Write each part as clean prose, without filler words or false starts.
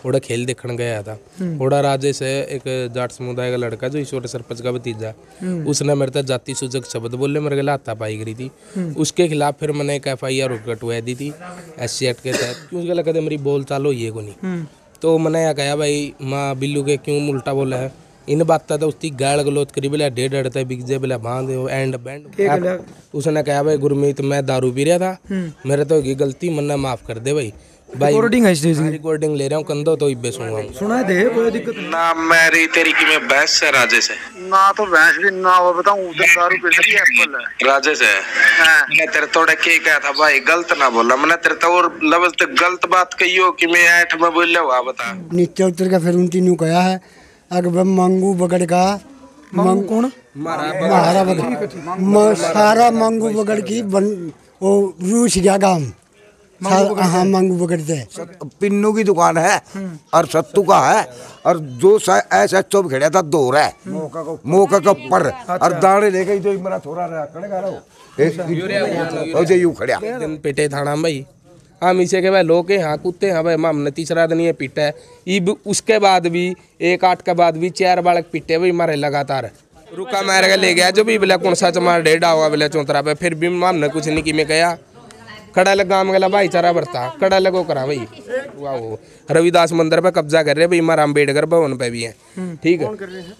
ओड़ा खेल देखने गया था। ओड़ा राजेश है एक जाट समुदाय का लड़का जो ईश्वर सरपंच का भतीजा, उसने मेरे तक जाति सूचक शब्द बोले, मेरे गला हाथापाई करी थी। उसके खिलाफ फिर मैंने एक FIR कटवा दी थी SC एक्ट के तहत, क्योंकि गला कदे मेरी बोल चाल होई है को नहीं। तो मैंने यह कहा भाई माँ बिल्लू के क्यों उल्टा बोला है, इन बात तो उसकी गाल गलोच करी, बोला 1.5 अड़ता बिगजे, बोला बांध एंड बैंड। उसने कहा भाई गुरमीत मैं दारू पी रहा था, मेरे तो की गलती, मन्ना माफ कर दे भाई। रिकॉर्डिंग है इस चीज की, रिकॉर्डिंग ले रहा हूँ कंधो तो इब्बे सुनूंगा। सुना दे कोई दिक्कत ना मेरी तेरी की मैं भैंस से राजेश है ना, तो भैंस भी ना हो बताऊं, उधर दारू पी रही है एप्पल है राजेश है। मैं तेरे थोड़ा के कहा था भाई गलत ना बोला, मैंने तेरे तो और लफ्ज तो गलत बात कही हो कि मैं 8 में बोल रहा हूँ। बता नीचे उतर का फिर उनकी न्यू कहा है अगर मंगू बगड़ का कौन महारा बगड़ सारा मंगू बगड़ की वो रूस गया गांव। हाँ मंगू बगड़ते पिन्नू की दुकान है और सत्तू का है, और जो ऐसा चौब खेड़ा था दो है मौका का ऊपर और दाने लेके जो मेरा थोड़ा रहा कड़ेगा रहो और यू खड़ा दिन पेटे थाना भाई हम इसे के भाई लोग के यहाँ कूदते हैं भाई, हमने तीसरा दिन ये पीटा है। इब उसके बाद भी 1-8 के बाद भी 4 बालक पीटे भाई मारे लगातार। रुका मार के ले गया जो भी बोला कौन सा चमार 1.5 हुआ बोला चौतरा पे, फिर भी हमने कुछ नहीं की मैं गया कड़ा लगा में गला भाईचारा बरता कड़ा लगो करा भाई। वाह रविदास मंदिर पे कब्जा कर रहे भाई, हमारा अम्बेडकर भवन पे भी है। ठीक है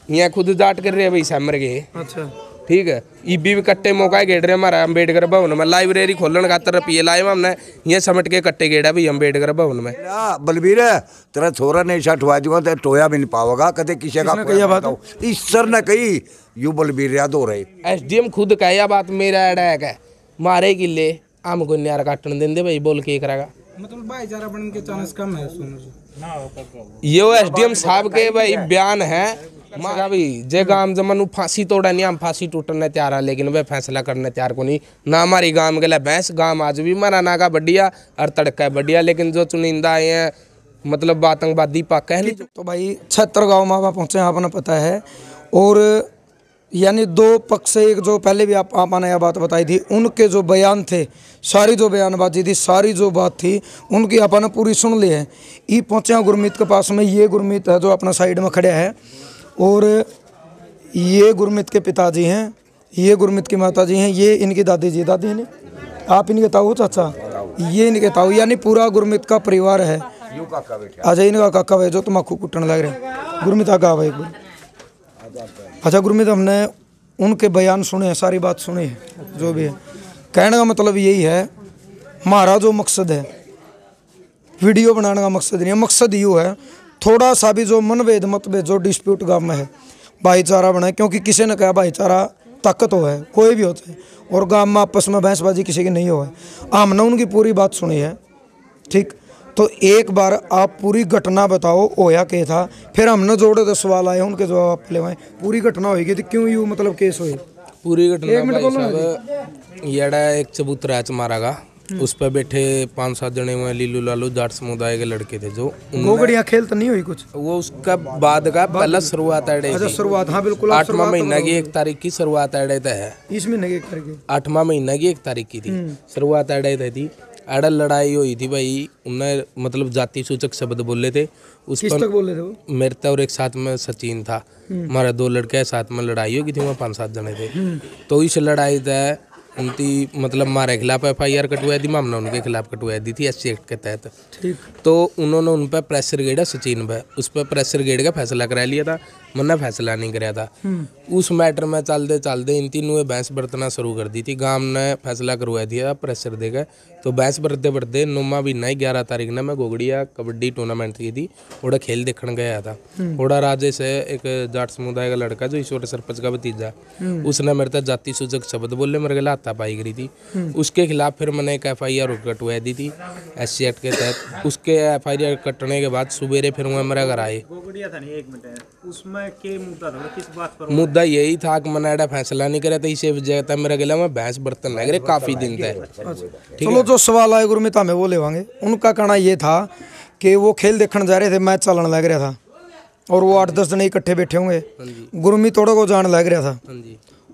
यहाँ खुद जाट कर रहे हैं भाई समर के। अच्छा ठीक है ईबी भी कट्टे मौका गेड़ रहे हमारा अम्बेडकर भवन में, लाइब्रेरी खोलने का रुपये लाए हमने ये समेट के कट्टे गेड़ा भाई अम्बेडकर भवन में। बलबीर तेरा छोरा नहीं शर्ट हुआ जुआ तो टोया भी नहीं पाओगा कदे किसी का इस सर ने कही यू बलबीर याद हो रहे SDM खुद कह यह बात मेरा अटैक है मारे किले आम को न्यार काटने देंगे भाई, बोल के करेगा मतलब भाईचारा बनने के चांस कम है ये SDM साहब के भाई बयान है मारा भाई जे गांव जमन फांसी तोड़ा नहीं, हम फांसी टूटने तैयार है लेकिन वे फैसला करने तैयार को नहीं ना। हमारी गांव के लिए भैंस गांव आज भी मारा नागा बढ़िया और तड़का बढ़िया, लेकिन जो चुनिंदा है मतलब आतंकवादी पाक है नहीं। तो भाई 76 गाँव माँ बाप पहुँचे आपने पता है, और यानी 2 पक्ष से एक जो पहले भी आपने यह बात बताई थी, उनके जो बयान थे सारी जो बयानबाजी थी सारी जो बात थी उनकी आपने पूरी सुन ली है। ये पहुँचे गुरमीत के पास में, ये गुरमीत है जो अपना साइड में खड़े है, और ये गुरमीत के पिताजी हैं, ये गुरमीत की माताजी हैं, ये इनकी दादी जी, दादी है नहीं आप इनके ताऊ चाचा, ये इनके ताऊ, यानी पूरा गुरमीत का परिवार है। अच्छा इनका काका भाई जो तम्बाकू कुटने लग रहे गुरमीत आगा भाई। अच्छा गुरमीत हमने उनके बयान सुने हैं, सारी बात सुनी है जो भी है, कहने का मतलब यही है हमारा जो मकसद है वीडियो बनाने का मकसद नहीं है, मकसद यूँ है थोड़ा सा भी जो मनभेद मतभेद जो डिस्प्यूट गाँव में है भाईचारा बनाए, क्योंकि किसी ने कहा भाईचारा ताकत हो है कोई भी होता है, और गाँव में आपस में बहसबाजी किसी की नहीं हो है। हमने उनकी पूरी बात सुनी है। ठीक तो एक बार आप पूरी घटना बताओ होया क्या था, फिर हमने जोड़े 10 सवाल आए उनके जवाब आप ले आए। पूरी घटना होगी तो क्यों यूँ मतलब केस हुई पूरी घटना भाई साहब येड़ा एक चबूतरा मारा गा, उस पर बैठे 5-7 जने हुए लीलू लालू जाट समुदाय के लड़के थे जो गोगड़ियाँ खेल तो नहीं हुई कुछ, वो उसका बाद का पहला शुरुआत है। अच्छा शुरुआत, हाँ बिल्कुल 8वां महीना की 1 तारीख की शुरुआत है इस महीने की 1 तारीख 8वां महीना की 1 तारीख की थी शुरुआत है थी। अड़ल लड़ाई हुई थी भाई, उन्हें मतलब जाति सूचक शब्द बोले थे उस पर बोले थे वो मेरे तो और एक साथ में सचिन था, हमारा 2 लड़के साथ में लड़ाई होगी थी, वहाँ 5-7 जने थे। तो इस लड़ाई तय उनकी मतलब हमारे खिलाफ FIR कटवाई थी, हमने उनके खिलाफ कटवाई दी थी SC एक्ट के तहत। ठीक तो उन्होंने उन पर प्रेशर गेड़ा सचिन पे, उस पर प्रेशर गेड़ का फैसला करा लिया था, मैंने फैसला नहीं कराया था। उस मैटर में चलते चलते इन तीनों बहस बरतना शुरू कर दी थी, गांव ने फैसला करवा दिया प्रेशर देकर। तो बहस बरते बरते 9वां महीना 11 तारीख ने मैं गोगड़िया कबड्डी टूर्नामेंट की थी, ओड़ा खेल देखने गया था। ओड़ा राजेश है एक जाट समुदाय का लड़का जो ईश्वर सरपंच का भतीजा, उसने मेरे तक जाति सूचक शब्द बोले, मेरे गला हाथापाई करी थी। उसके खिलाफ फिर मैंने एक FIR कटवा दी थी SC एक्ट के तहत। उसके FIR कटने के बाद सुबेरे फिर वह मेरा घर आए। मुद्दा यही था कि मैंने फैसला नहीं करा था, इसे वजह था मेरा गला में भैंस बर्तन लग रहे काफी दिन तक। चलो जो सवाल आए गुरमीत हमें वो लेवांगे। उनका कहना ये था कि वो खेल देखने जा रहे थे, मैच चलने लग रहा था और वो 8-10 जने इकट्ठे बैठे होंगे, गुरमीत थोड़ा को जान लग रहा था।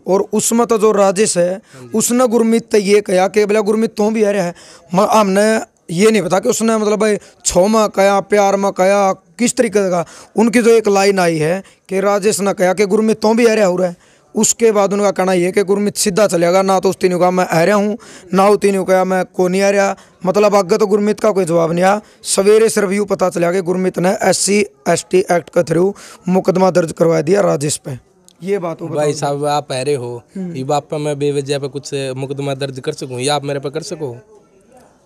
और उसमें तो जो राजेश है उसने गुरमीत तो ये कहा कि बोला गुरमीत तू भी आ रहा है, हमने ये नहीं पता कि उसने मतलब भाई छो में कया प्यार में कया किस तरीके का। उनकी जो एक लाइन आई है कि राजेश ने कहा कि गुरमीत तो भी आ रहा है, उसके बाद उनका कहना ये कि गुरमीत सीधा चलेगा ना, तो उस तीनों कहा मैं आ रहा हूँ ना, वो तीनों कहा मैं को नहीं आ रहा। मतलब आगे तो गुरमीत का कोई जवाब नहीं आया। सवेरे सिर्फ यूँ पता चला कि गुरमीत ने SC/ST एक्ट के थ्रू मुकदमा दर्ज करवा दिया राजेश पे। ये बात हो भाई साहब आप कह रहे हो ये बाप पे मैं बेवजह पे कुछ मुकदमा दर्ज कर सकूं या आप मेरे पे कर सको,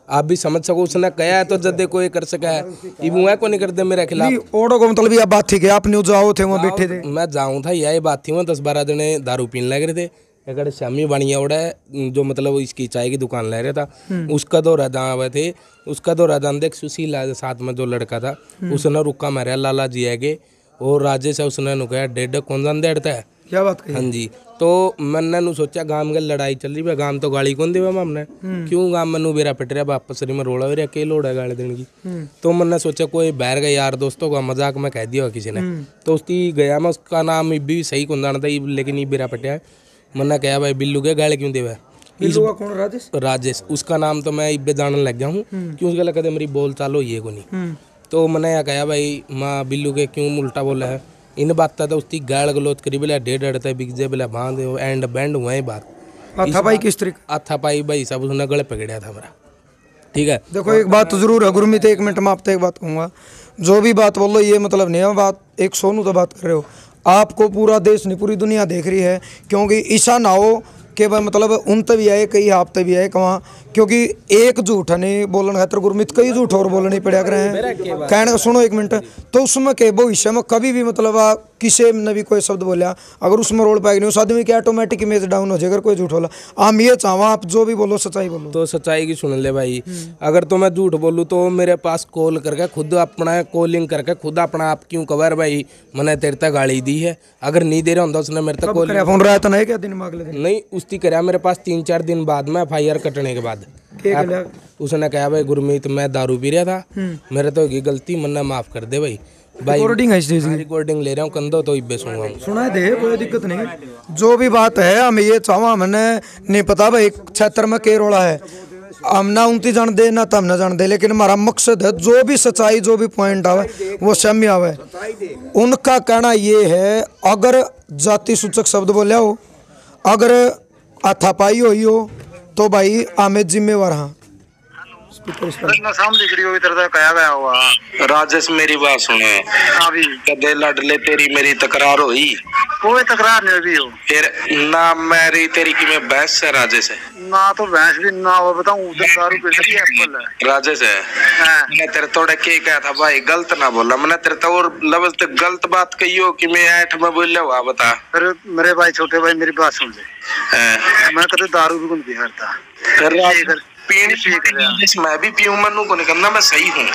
आप भी समझ सको। उसने कहा है तो जदे कोई कर सका है, ये वो को नहीं कर दे मेरे खिलाफ। ओडो को मतलब ये बात थी कि आप न्यू जाओ थे वहाँ बैठे थे, मैं जाऊँ था, यही बात थी। वहाँ 10-12 जने दारू पीने लग रहे थे। अगर शामी बढ़िया उड़ा है जो मतलब इसकी चाय की दुकान ले रहा था, उसका दौरा जहाँ हुए थे, उसका दौरा जान देख सुशील साथ में जो लड़का था उसने रुका मारा लाला जी आगे, और राजेश है उसने नुकाया 1.5 कौन जान देता है। क्या बात कही? हाँ जी, तो मैंने नु सोचा गांव में लड़ाई चल रही है, गांव तो गाली कौन देवा हमने, क्यों गांव में बेरा पिट रहा वापस में रोड़ा हो रहा के लोड़ा गाली देने की। तो मैंने सोचा कोई बहर गया यार दोस्तों का मजाक में कह दिया किसी ने, तो उसकी गया मैं, उसका नाम भी सही कौन जानता लेकिन ये बेरा पिटा है। मैंने कहा भाई बिल्लू के गाली क्यों देवा, कौन राजेश? राजेश उसका नाम तो मैं इब्बे जानने लग गया हूँ, क्यों उसके लगा मेरी बोल चालो ये को नहीं। तो मैंने यह कहा भाई माँ बिल्लू के क्यों उल्टा बोला है, इन बात था तो उसकी गाल गलोच करी बोला 1.5 अड़ता बिगजे बोला बांध एंड बैंड हुआ है बात। अथापाई किस तरीके? अथापाई भाई सब उसने गले पकड़ा था मेरा। ठीक है, देखो एक बात तो जरूर है गुरमीत, 1 मिनट में आपसे एक बात कहूँगा, जो भी बात बोलो ये मतलब नहीं है बात एक सोनू तो बात कर रहे हो, आपको पूरा देश नहीं पूरी दुनिया देख रही है। क्योंकि ऐसा ना हो कि भाई मतलब उन तक भी आए कई आप तक भी आए कहाँ, क्योंकि एक झूठ नहीं बोलने खातर गुरमीत कई झूठ और बोलने पड़ा कर रहे हैं। कहने सुनो 1 मिनट, तो उसमें के भविष्य में कभी भी मतलब किसी ने भी कोई शब्द बोला अगर उसमें रोल पाएगी नहीं उस आदमी की ऑटोमेटिक इमेज डाउन हो जाए। अगर कोई झूठ बोला हम ये चाहवा आप जो भी बोलो सच्चाई बोलो। तो सच्चाई की सुन ले भाई, अगर तो मैं झूठ बोलूँ तो मेरे पास कॉल करके खुद अपना कॉलिंग करके खुद अपना आप क्यों कवर भाई मैंने तेरे तक गाड़ी दी है, अगर नहीं दे रहा हूँ उसने मेरे तक कॉल फोन रहा तो नहीं क्या दिन में अगले दिन नहीं उसकी कराया मेरे पास 3-4 दिन बाद में FIR कटने के बाद उसने कहा भाई गुरमीत मैं दारू पी रहा था, मेरे तो होगी गलती मन्ना माफ कर दे भाई। रिकॉर्डिंग है इस चीज की, रिकॉर्डिंग ले रहा हूँ कंधो तो इब्बे सुनूंगा, सुना दे कोई दिक्कत नहीं। जो भी बात है हम ये चाहवा मैंने नहीं पता भाई क्षेत्र में के रोड़ा है, हम ना उनती जान दे ना तम ना जान दे, लेकिन हमारा मकसद है जो भी सच्चाई जो भी पॉइंट आवे वो सामने आवे। उनका कहना ये है अगर जाति सूचक शब्द बोले हो, अगर हाथापाई हुई हो तो भाई आमिर जिम्मेवार। हाँ सामने वीडियो की तरह कहा गया हुआ। राजेश मेरी बात सुने, अभी कदे लड़ले तेरी मेरी तकरार हुई, कोई तकरार नहीं हुई हो, फिर ना मेरी तेरी की में बहस है राजेश है ना तो भैंस भी ना हो बताऊं उधर दारू पी रही है एप्पल है राजेश है। मैंने तेरे थोड़ा के कहा था भाई गलत ना बोला, मैंने तेरे तो और लफ्ज तो गलत बात कही हो कि मैं 8 में बोल हुआ बता। फिर मेरे भाई छोटे भाई मेरी बात सुन ले, मैं कभी दारू भी नहीं करता, फिर पीने मैं भी पीऊं मनु को नहीं करना, मैं सही हूँ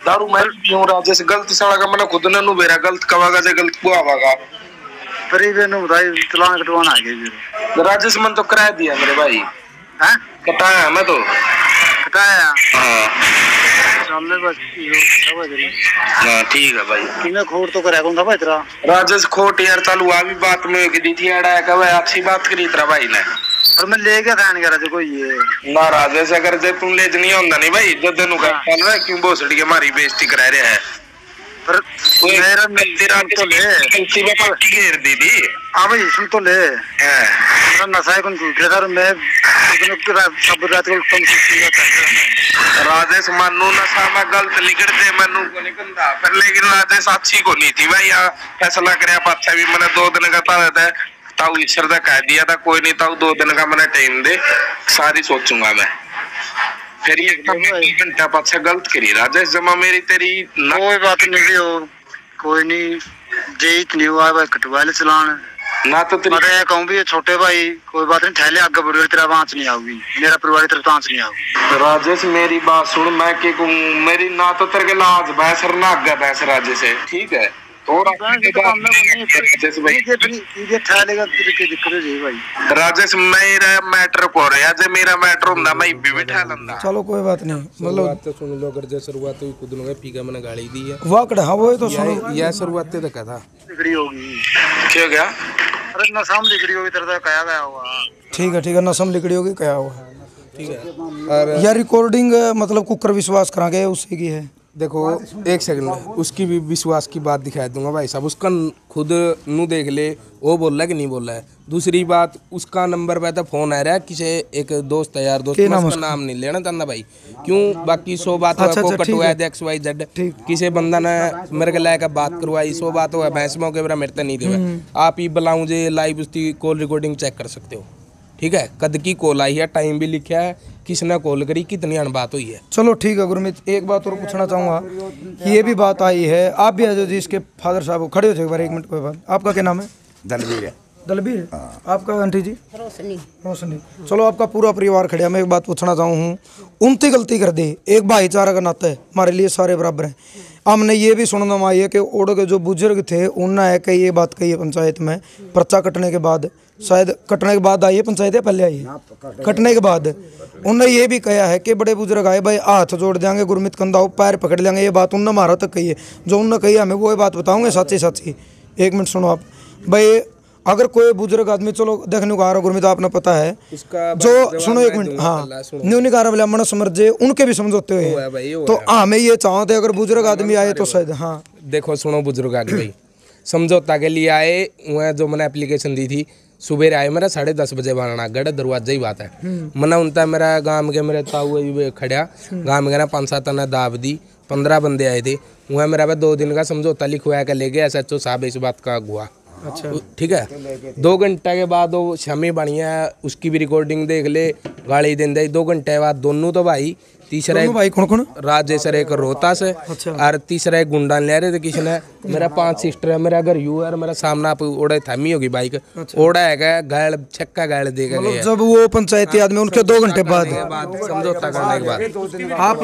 दारू मैं पीऊं राजेश गलत सड़ा का मैंने खुद ने बेरा गलत कवागा से गलत को आवागा फिर ये नु भाई चलान कटवाना आ गया राजेश मन तो करा दिया मेरे भाई। हैं कटाया मैं तो कटाया। हाँ चल बस हाँ ठीक है भाई, किने खोट तो करे कौन था भाई तेरा राजेश खोट यार चालू आ भी बात में की दी थी अड़ा का भाई अच्छी बात करी तेरा भाई ने, और मैं ले गया था कह रहा कोई ये ना राजेश अगर जे तुम ले नहीं होंदा नहीं भाई जो तेनु का चल रहा क्यों भोसड़ी के मारी बेइज्जती करा रहा है। पर मेरा तेरा तो ले गलती में पट्टी घेर दी थी। हां भाई सुन तो ले मेरा नशा कौन ठेकेदार मैं सब रात को तुम राजेश मानू नशा में गलत लिखड़ दे मनु को निकलता पर लेकिन राजेश अच्छी को नहीं थी भाई यहाँ फैसला करे पाछा भी मैंने 2 दिन का था ताऊ ईश्वर का कह दिया था कोई नहीं ताऊ 2 दिन का मैंने टाइम दे सारी सोचूंगा मैं, फिर ये घंटा पाछा गलत करी राजेश जमा मेरी तेरी कोई बात नहीं हो कोई नहीं जेत नहीं हुआ भाई कटवा ले चलान ना तो तेरे कहूं भी छोटे भाई कोई बात नहीं ठहले आगे बढ़ तेरा बांच नहीं आऊगी मेरा परिवार तेरा बांच नहीं आऊगी। राजेश मेरी बात सुन मैं के कहूं मेरी ना तो तेरे के लाज बहस और ना आगे बहस राजेश है ठीक है राजेश मेरा मैटर को रहा जे मेरा मैटर हुंदा मैं भी बिठा लंदा। चलो कोई बात नहीं मतलब बात तो सुन लो अगर जे शुरुआत हुई खुद ने पीका मैंने गाड़ी दी है वाह कड़ा हाँ वो तो सुनो यह शुरुआत तक था बिगड़ी होगी क्या गया अरे ना सामने बिगड़ी होगी तेरा कहा गया हुआ ठीक है नसम लिकड़ी होगी क्या हुआ ठीक है। और या रिकॉर्डिंग मतलब कुकर विश्वास करांगे उसी की है। देखो एक सेकंड, उसकी भी विश्वास की बात दिखा दूंगा भाई साहब। उसका खुद नू देख ले, वो बोल रहा है कि नहीं बोल रहा है। दूसरी बात, उसका नंबर पे तो फोन आ रहा है किसी एक दोस्त है यार, दोस्त मैं उसका नाम नहीं लेना चाहता भाई, क्यों बाकी 100 बात को कटवाया थे XYZ, किसी बंदा ने मेरे के लायक बात करवाई, 100 बात हुआ भैंस में के मेरे तो नहीं दे। आप ही बुलाऊं जे लाइव उसकी कॉल रिकॉर्डिंग चेक कर सकते हो, ठीक है। कद की कॉल आई है, टाइम भी लिखा है, किसने कॉल करी, कितनी अनबात हुई है। चलो ठीक है गुरमीत, एक बात और पूछना चाहूँगा, ये भी बात आई है, आप भी आ जाओ जी, इसके फादर साहब खड़े हो जाए एक बार, 1 मिनट कोई बात। आपका क्या नाम है? दलवीर है। दलबीर, आपका आंटी जी? रोशनी। रोशनी। चलो आपका पूरा परिवार खड़े। मैं एक बात पूछना चाहूँ, उनकी गलती कर दी, एक भाईचारा का नाता है, हमारे लिए सारे बराबर हैं। हमने ये भी सुनने में आई है कि ओड के जो बुजुर्ग थे उन्होंने कही ये बात कही है पंचायत में, पर्चा कटने के बाद, शायद कटने के बाद आई है पंचायत या पहले आई है? कटने के बाद उन्होंने ये भी कहा है कि बड़े बुजुर्ग आए भाई हाथ जोड़ देंगे, गुरमीत कंधा पैर पकड़ लेंगे। ये बात उन्होंने हमारा तक कही है, जो उन्होंने कही हमें वो बात बताऊंगे सच्ची सच्ची। 1 मिनट सुनो आप भाई, अगर कोई बुजुर्ग आदमी, चलो देखने को आ रहा गुरमीत, आपने पता है जो, सुनो 1 मिनट, हाँ न्यू निकारा वाले मन समझ जे उनके भी समझौते हुए, तो हमें ये चाहते अगर बुजुर्ग आदमी आए तो शायद, हाँ देखो सुनो, बुजुर्ग आगे भाई समझौता के लिए आए, वह जो मैंने एप्लीकेशन दी थी, सुबह आए मेरा 10:30 बजे बनाना गढ़ दरवाजा ही बात है। मना उनता मेरा गांव के मेरे ताऊ खड़ा गांव के ना 5-7 ने दाब दी, 15 बंदे आए थे, वह मेरा 2 दिन का समझौता लिखवाया के ले गया SHO साहब, इस बात का हुआ। अच्छा ठीक है। 2 घंटे के बाद वो शमी बढ़िया, उसकी भी रिकॉर्डिंग देख ले, गाड़ी दिन दे। 2 घंटे बाद दोनों तो भाई, तीसरा भाई कौन कौन? राजेश एक रोहतास है, और तीसरा एक गुंडा ले रहे थे किसने। मेरा 5 सिस्टर है, मेरा घर यू है, और मेरा सामने आप ओड़ा थमी होगी बाइक, ओड़ा है घायल, छक्का घायल दे गए। जब वो पंचायती आदमी उनके 2 घंटे बाद समझौता करने के बाद आप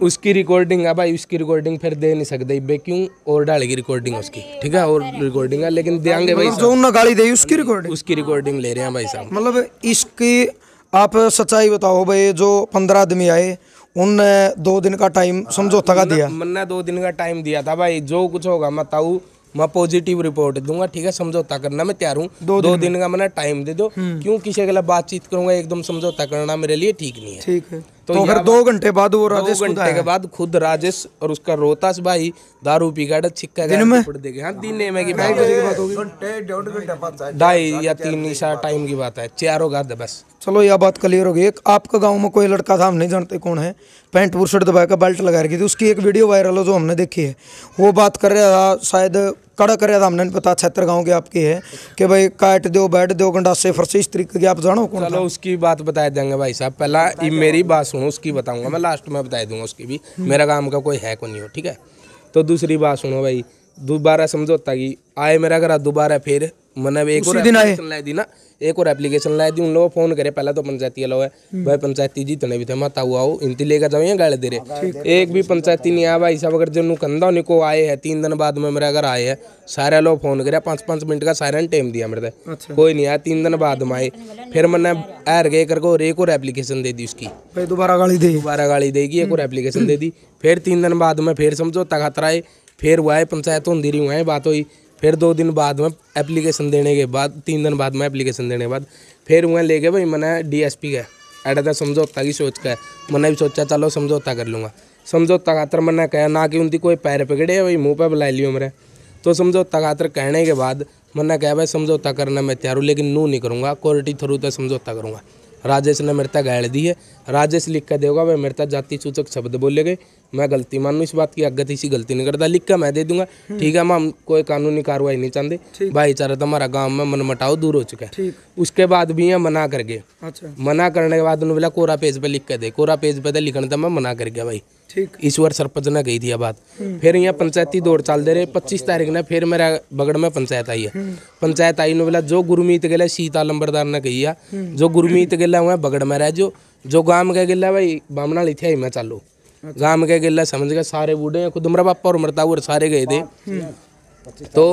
उसकी रिकॉर्डिंग है भाई, उसकी रिकॉर्डिंग फिर दे नहीं सकते बे, क्यों? और डालेगी रिकॉर्डिंग उसकी, ठीक है, और रिकॉर्डिंग है, लेकिन देंगे भाई जो उन्होंने गाली दी उसकी रिकॉर्डिंग ले रहे हैं भाई साहब। मतलब इसकी आप सच्चाई बताओ भाई, जो 15 आदमी आए उनने 2 दिन का टाइम समझौता का दिया? मैंने 2 दिन का टाइम दिया था भाई, जो कुछ होगा मैं ताऊ मैं पॉजिटिव रिपोर्ट दूंगा, ठीक है। समझौता करना मैं तैयार हूँ, 2 दिन का मैंने टाइम दे दो, क्यों किसी के लिए बातचीत करूंगा, एकदम समझौता करना मेरे लिए ठीक नहीं है। ठीक है, तो फिर 2 घंटे बाद वो राजेश, 2 घंटे के बाद खुद राजेश और उसका रोहतास भाई दारू पी गया, छिक्का दिन में देखे। हाँ दिन में की बात होगी, 2.5 या 3 टाइम की बात है, 4 होगा बस। चलो यह बात क्लियर हो गई। एक आपका गांव में कोई लड़का था, हम नहीं जानते कौन है, पैंट बुरशर्ट दबा का बेल्ट लगा रखी थी, उसकी एक वीडियो वायरल हो जो हमने देखी है, वो बात कर रहा था, शायद कड़ा कर रहा था, हमने नहीं पता, 76 गाँव की आपकी है कि भाई काट दो बैठ दो गंडासे फरसे इस तरीके की, आप जानो कौन? चलो उसकी बात बता देंगे भाई साहब, पहला मेरी बात सुनो, उसकी बताऊंगा मैं, लास्ट में बता दूंगा उसकी भी, मेरा काम का कोई है को नहीं हो, ठीक है। तो दूसरी बात सुनो भाई, दोबारा समझौता की आए मेरा घर, दोबारा फिर मैंने एक और एप्लीकेशन लाई दी ना, एक और एप्लीकेशन लाई दी, उन लोगों फोन करे, पहले तो पंचायती लोग है भाई, पंचायती जितने भी थे मत आओ इनती लेकर जाओ, या गाड़ी दे रहे, एक भी पंचायती नहीं आया भाई साहब। अगर जो कंधा निको आए है 3 दिन बाद में मेरे घर आए हैं, सारे लोग फोन करे, 5-5 मिनट का सायरन टाइम दिया मेरे से, कोई नहीं आया, 3 दिन बाद में आए, फिर मैंने एर गए करके और एक और एप्लीकेशन दे दी उसकी, दोबारा गाली देगी, एक और एप्लीकेशन दे दी, फिर 3 दिन बाद में फिर समझौता खातर आए, फिर वो आए पंचायत होंदी रही, वहाँ बात हुई, फिर 2 दिन बाद में एप्लीकेशन देने के बाद, 3 दिन बाद में एप्लीकेशन देने के बाद फिर वहाँ ले गए भाई, मैंने DSP का ऐडा था समझौता की सोच का, मैंने भी सोचा चलो समझौता कर लूँगा। समझौता खातर मैंने कहा ना कि उनकी कोई पैर पकड़े भाई, मुँह पे बुला लियो मेरे, तो समझौता खातर कहने के बाद मैंने कहा भाई समझौता करना मैं तैयार हूँ, लेकिन नू नहीं करूँगा, कोर्ट थ्रू तो समझौता करूँगा। राजेश ने मेरे तक गाड़ दी है, राजेश लिख कर देगा भाई, मेरे तक जाति सूचक शब्द बोले गए, मैं गलती मानूँ इस बात की, आगे इसी गलती नहीं करता, लिख कर मैं दे दूंगा, ठीक है। हम कोई कानूनी कार्रवाई नहीं चाहते, भाईचारा तो हमारा गाँव में मन मटाओ दूर हो चुका है। उसके बाद भी यहाँ मना कर गए, मना करने के बाद उन्होंने बोला कोरा पेज पे लिख कर दे, कोरा पेज पे लिखने था, मैं मना कर गया भाई, ईश्वर सरपंच ने कही थी यह बात। फिर यहाँ पंचायती दौड़ चल दे रहे, 25 तारीख ने फिर मेरा बगड़ में पंचायत आई है, पंचायत आई ने बोला जो गुरमीत गला सीता लंबरदार ने कही है, जो गुरमीत गला हुआ बगड़ में रह जो गांव के गिला भाई बामना लिखे ही मैं चालू, गांव के गिला समझ गए, सारे बूढ़े हैं, खुद मेरा पापा और मरता और सारे गए थे। तो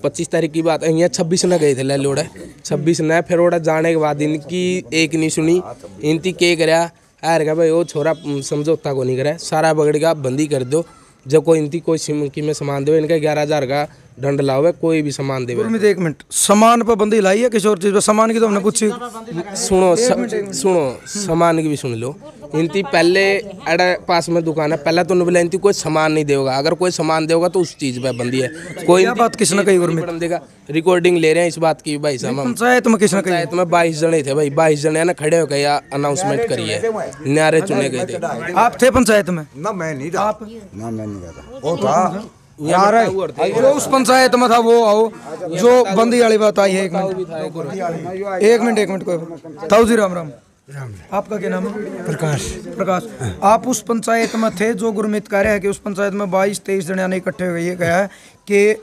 25 तारीख की बात, यहाँ 26 ने गए थे ले लोड़ा, 26 ने फिर ओड़ा जाने के बाद इनकी एक नहीं सुनी, इनती के कराया यार का भाई वो छोरा समझौता को नहीं करे, सारा बगड़ का बंदी कर दो, जब कोई इनती कोई की में सामान दो, इनका 11,000 का दंड लावे, कोई भी सामान देवे। गुरमीत एक मिनट, सामान पर बंदी लाई है किसी और चीज पर? सामान की तो हमने पूछी। सुनो सामान की भी सुन लो। इनती पहले अड़े पास में दुकान है, पहले तो बोला इनती कोई सामान नहीं देगा, अगर कोई सामान देगा तो उस चीज पे बंदी है। कोई बात किसने कही गुरमीत? देगा रिकॉर्डिंग ले रहे हैं इस बात की भाई साहब। पंचायत में किसने कही? पंचायत में 22 जने थे भाई, 22 जने ना खड़े होकर या अनाउंसमेंट करी है, नारे चुने गए थे। आप थे पंचायत में? ना मैं नहीं था। आप? ना मैं नहीं था, वो था यार जो उस पंचायत में था वो आओ, जो बंदी वाली बात आई है। एक मिनट कोई ताऊ जी राम राम। आपका क्या नाम है? प्रकाश। आप उस पंचायत में थे जो गुरमीत कह रहे हैं कि उस पंचायत में 22-23 जने इकट्ठे हुए, ये कहा है कि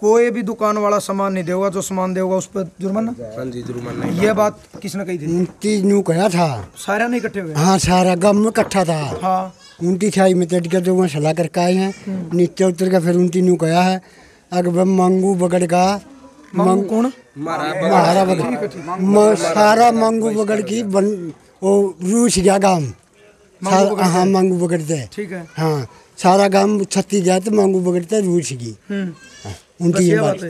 कोई भी दुकान वाला सामान नहीं देगा, जो सामान देगा उस पर जुर्माना। हाँ जी जुर्माना। ये बात किसने कही थी? उनती न्यू कहा था, सारा नहीं इकट्ठे हुए? हाँ सारा गांव में इकट्ठा था। हाँ उनती छाई में चढ़ कर जो वहाँ सलाह करके आए हैं, नीचे उतर कर फिर उनती न्यू कहा है अगर मांगू बगड़ का कौन? महारा बगड़ सारा मांगू बगड़ की वो रूस गया गांव। हाँ मांगू बगड़ते, ठीक है। हाँ सारा गांव छत्ती जाए तो मांगू बगड़ते रूस की उनकी ये बात है।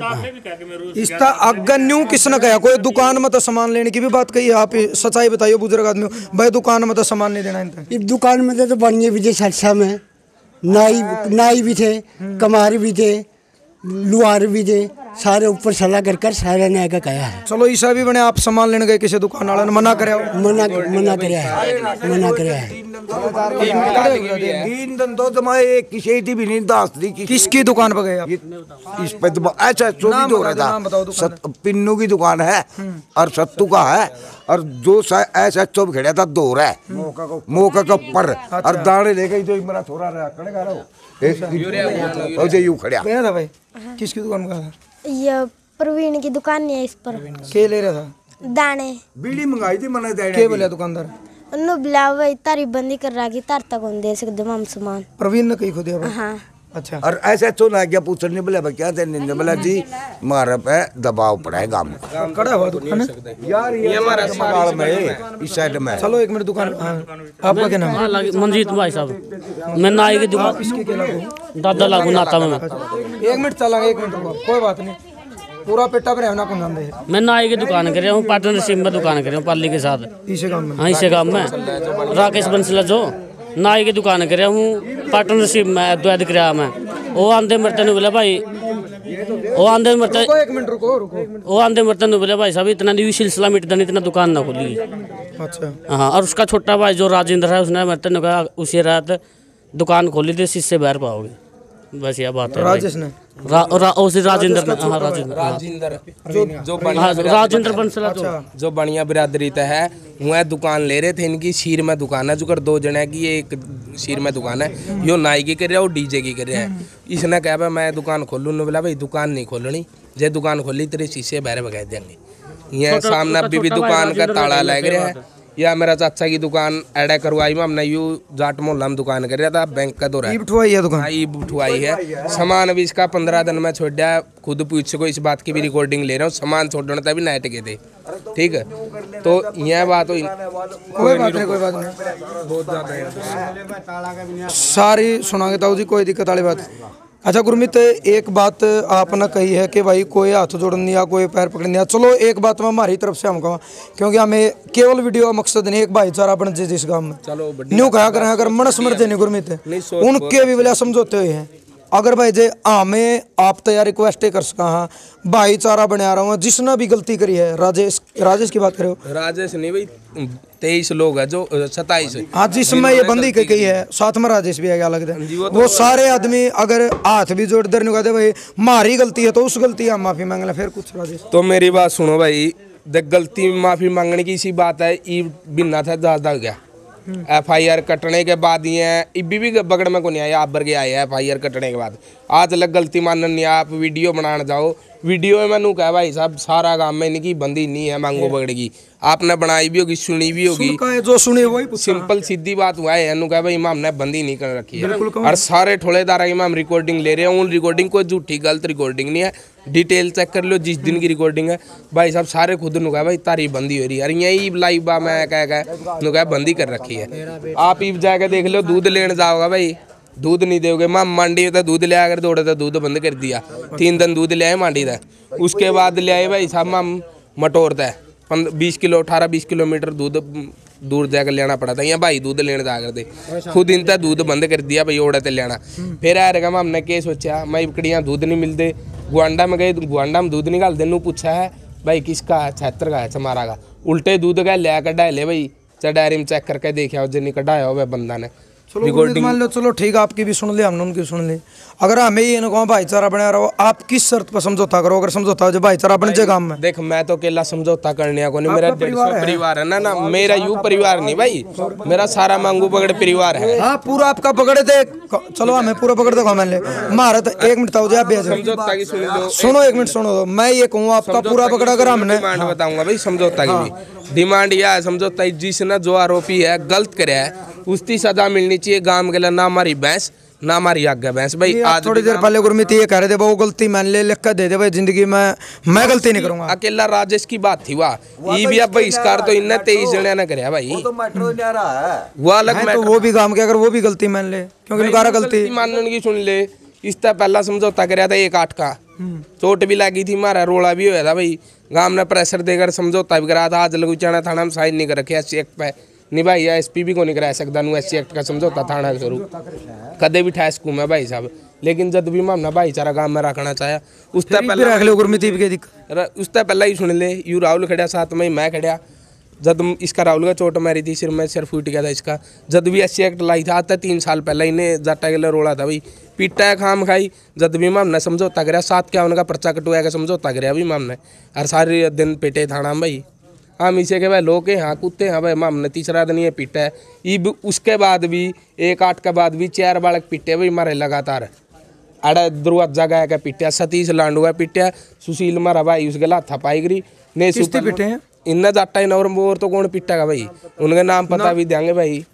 इसका अगन्यू किसने कहा? कोई दुकान में तो सामान लेने की भी बात कही है? आप सच्चाई बताइए बुजुर्ग आदमी हो। भाई दुकान में तो सामान नहीं देना इनका। इस दुकान में तो बढ़िया भी थे, सरसा में नाई भी थे, कमार भी थे, लुहार भी थे, सारे ऊपर सलाह कर सारे ने आकर कहा है। चलो ईसा भी बने, आप सामान लेने गए किसी दुकान वाले ने मना करे? मना कराया है। 3 दिन तो जमाए किसी की भी नहीं दास दी। किसकी दुकान पर गए आप? इस पे ऐसा जो भी हो रहा था, पिन्नू की दुकान है और सत्तू का है, और जो ऐसा चुप खड़ा था दो रहा है मौका का पर और दाने लेके जो मेरा थोड़ा रहा कड़ेगा यूं खड़ा था भाई। किसकी दुकान का? ये प्रवीण की दुकान नहीं है, इस पर के ले रहा था? दाने बीड़ी मंगाई थी मैंने। के बोला दुकानदार? बुलावा तारी बंदी कर रहा कि तार तक दे सकते हम सामान। प्रवीण ने कही खुद? हाँ अच्छा। और ऐसा तो ना क्या पूछने बोला क्या देने बोला जी मारा पे दबाव पड़ा है गांव में। कड़ा हुआ दुकान है यार, ये हमारा समाल में इस साइड में। चलो एक मिनट दुकान। आपका क्या नाम है? मंजीत भाई साहब, मैं नाई की दुकान किसके के लागू? दादा लागू नाता में। एक मिनट चलेंगे, एक मिनट रुको, कोई बात नहीं। पूरा पेटा पर रहना कौन जानते हैं? मैं नाई की दुकान कर रहा हूँ, पार्टनरशिप में दुकान कर रहा हूँ पाली के साथ। इसे काम में? हाँ इसे काम में राकेश बंसला जो नाई की दुकान कर रहा हूँ पार्टनरशिप में द्वैत किराया में। वो आंधे मरते ने बोला भाई, वो आंधे मरते एक मिनट रुको। वो आंधे मरते ने बोला भाई साहब इतना नहीं सिलसिला मिट देना, इतना दुकान ना खोली। अच्छा। हाँ और उसका छोटा भाई जो राजेंद्र है उसने मरते ने कहा उसी रात दुकान खोली थी, इससे बाहर पाओगे। बस यह बात है। राजेश ने राजेंद्र राजेंद्र बंसला जो बढ़िया बिरादरी तय है वह दुकान ले रहे थे। इनकी शीर में दुकान है, जो कर 2 जने की, एक शीर में दुकान है, यो नाई की कर रहा है और डीजे की कर रहा है। इसने कहा भाई मैं दुकान खोलूँ, ने बोला भाई दुकान नहीं खोलनी, जे दुकान खोली तेरे शीशे बाहर भगा देंगे। यहाँ सामने अभी भी दुकान का ताला लग रहा है। या मेरा चाचा की दुकान एडा करवाई में, हमने यू जाट मोहल्ला में दुकान कर रहा था, बैंक का दौरा है दुकान। ई बुठवाई है। सामान अभी इसका 15 दिन में छोड़ दिया, खुद पूछ को इस बात की भी रिकॉर्डिंग ले रहा हूँ। सामान छोड़ने तभी नाइट के थे, ठीक है। तो यह बात हुई, कोई बात नहीं बहुत ज्यादा सारी सुनागे ताऊ जी, कोई दिक्कत वाली बात। अच्छा गुरमीत, एक बात आपने कही है कि भाई कोई हाथ जोड़न या कोई पैर पकड़न दिया। चलो एक बात में हमारी तरफ से हम कहा, क्योंकि हमें केवल वीडियो का मकसद नहीं, एक भाईचारा बन जाए जिस गांव में। चलो न्यू कहा करें अगर मनस मरते नहीं गुरमीत, उनके भी बोले समझौते हुए हैं। अगर भाई जे हमें आप तैयार रिक्वेस्ट कर सका, हाँ भाईचारा बना रहा हूँ। जिसने भी गलती करी है, राजेश की बात करो। राजेश नहीं भाई, 23 लोग है जो 27। हाँ जिसमें ये बंदी कही है, साथ में राजेश भी है, लगता है वो सारे आदमी अगर हाथ भी जोड़ दर नहीं कहते भाई मारी गलती है तो उस गलती हम माफी मांग लें, फिर कुछ राजेश। तो मेरी बात सुनो भाई, देख गलती माफी मांगने की इसी बात है। ई बिना था ज्यादा गया FIR कटने के बाद ये भी बगड़ में को नहीं आया, आप बरगे आए FIR कटने के बाद। आज लग गलती मानन नहीं, आप वीडियो बनाने जाओ, वीडियो में मैंने कहा भाई साहब सारा काम में इनकी बंदी नहीं है मांगो बगड़ेगी। आपने बनाई भी होगी, सुनी भी होगी, जो सुनी वही सिंपल सीधी बात हुआ है। कहा भाई इमाम ने बंदी नहीं कर रखी है, और सारे ठोलेदार इमाम रिकॉर्डिंग ले रहे हैं। उन रिकॉर्डिंग कोई झूठी गलत रिकॉर्डिंग नहीं है, डिटेल चेक कर लो जिस दिन की रिकॉर्डिंग है। भाई साहब सारे खुद नु कहा भाई तारी बंदी हो रही है, यही लाइव बा मैं कह बंदी कर रखी है। आप ही जाके देख लो, दूध लेने जाओगा भाई दूध नहीं दोगे माँ मंडी में तो दूध ले आकर दौड़े तो दूध बंद कर दिया 3 दिन दूध ले आए मंडी था उसके बाद ले आए भाई साहब माम मटोरता है 18-20 किलोमीटर दूध दूर जाकर लेना पड़ा था यहाँ भाई दूध लेने जा करते खुद इनका दूध बंद कर दिया भाई ओड़ा ते लेना फिर आ रहेगा हमने क्या सोचा मैं इकड़ियाँ दूध नहीं मिलते गुआंडा में गए गुआंडा में दूध निकाल देने पूछा है भाई किसका 76 का है चमारा का उल्टे दूध का लिया कढ़ा ले भाई डायरी में चेक करके देखा जिन्हें कढ़ाया हुआ बंदा ने चलो मान लो चलो ठीक है आपकी भी सुन ली हमने उनकी सुन ली अगर हमें ये इनको भाईचारा बना रहा हो आप किस शर्त पर समझौता करो अगर समझौता हो जो भाईचारा बन जाए गाँव में देख मैं तो अकेला समझौता करने को नहीं मेरा 150 परिवार है ना मेरा यू परिवार नहीं भाई मेरा सारा मांगू पकड़ परिवार है हाँ पूरा आपका पकड़े थे चलो हमें पूरा पकड़ दो मान ले मारा तो 1 मिनट था समझौता की सुनो 1 मिनट सुनो दो मैं ये कहूँ आपका पूरा पकड़ा अगर हमने डिमांड बताऊंगा भाई समझौता की भी डिमांड यह है समझौता जिसने जो आरोपी है गलत करे है उसकी सजा मिलनी चाहिए गांव के लिए ना हमारी भैंस ना हमारी आगे भैंस भाई आज थोड़ी देर पहले गुरमीत ये कह रहे थे वो गलती मान ले लिख कर दे दे भाई जिंदगी में मैं गलती नहीं करूंगा अकेला राजेश की बात थी वाह ये भी अब बहिष्कार तो इनने 23 जने ने कराया भाई वो अलग तो वो भी काम के अगर वो भी गलती मान ले क्योंकि निकारा गलती मानने की सुन ले इससे पहला समझौता कराया था 1-8 का चोट भी लगी थी मारा रोला भी होया था भाई गांव ने प्रेशर देकर समझौता भी कराया था आज लगुचाना थाना में साइन नहीं कर रखे SC एक्ट पे नहीं भाई SP भी को नहीं करा सकता SC एक्ट का समझौता थाना के शुरू कदे भी ठा सकूँ मैं भाई साहब लेकिन जब भी मामला भाईचारा गांव में रखना चाहे उससे पहले ही सुन ले यू राहुल खड़ा साथ में मैं खड़ा जब इसका राहुल का चोट मारी थी सिर में सिर फूट गया था इसका जब भी SC एक्ट लाई था आज तक 3 साल पहले इन्हें जाटा के लिए रोड़ा था भाई पीटा है खाम खाई जब भी मामने समझौता कराया 751 का पर्चा कटवाया का समझौता कराया भी मामने और सारे दिन पेटे थाना में भाई हम इसे के भाई लोग के हाँ कुत्ते हाँ भाई मामने तीसरा दिन ये पीटा है ये उसके बाद भी 1-8 के बाद भी 4 बालक पीटे भाई मारे लगातार अड़ा दरवाजा गया का पीटा सतीश लांडुआ पीटा सुशील मारा भाई उसके ला थपाई गिरी ने पीटे हैं इन्ना जाटा इन और तो कौन पिटेगा भाई उनके नाम पता भी देंगे भाई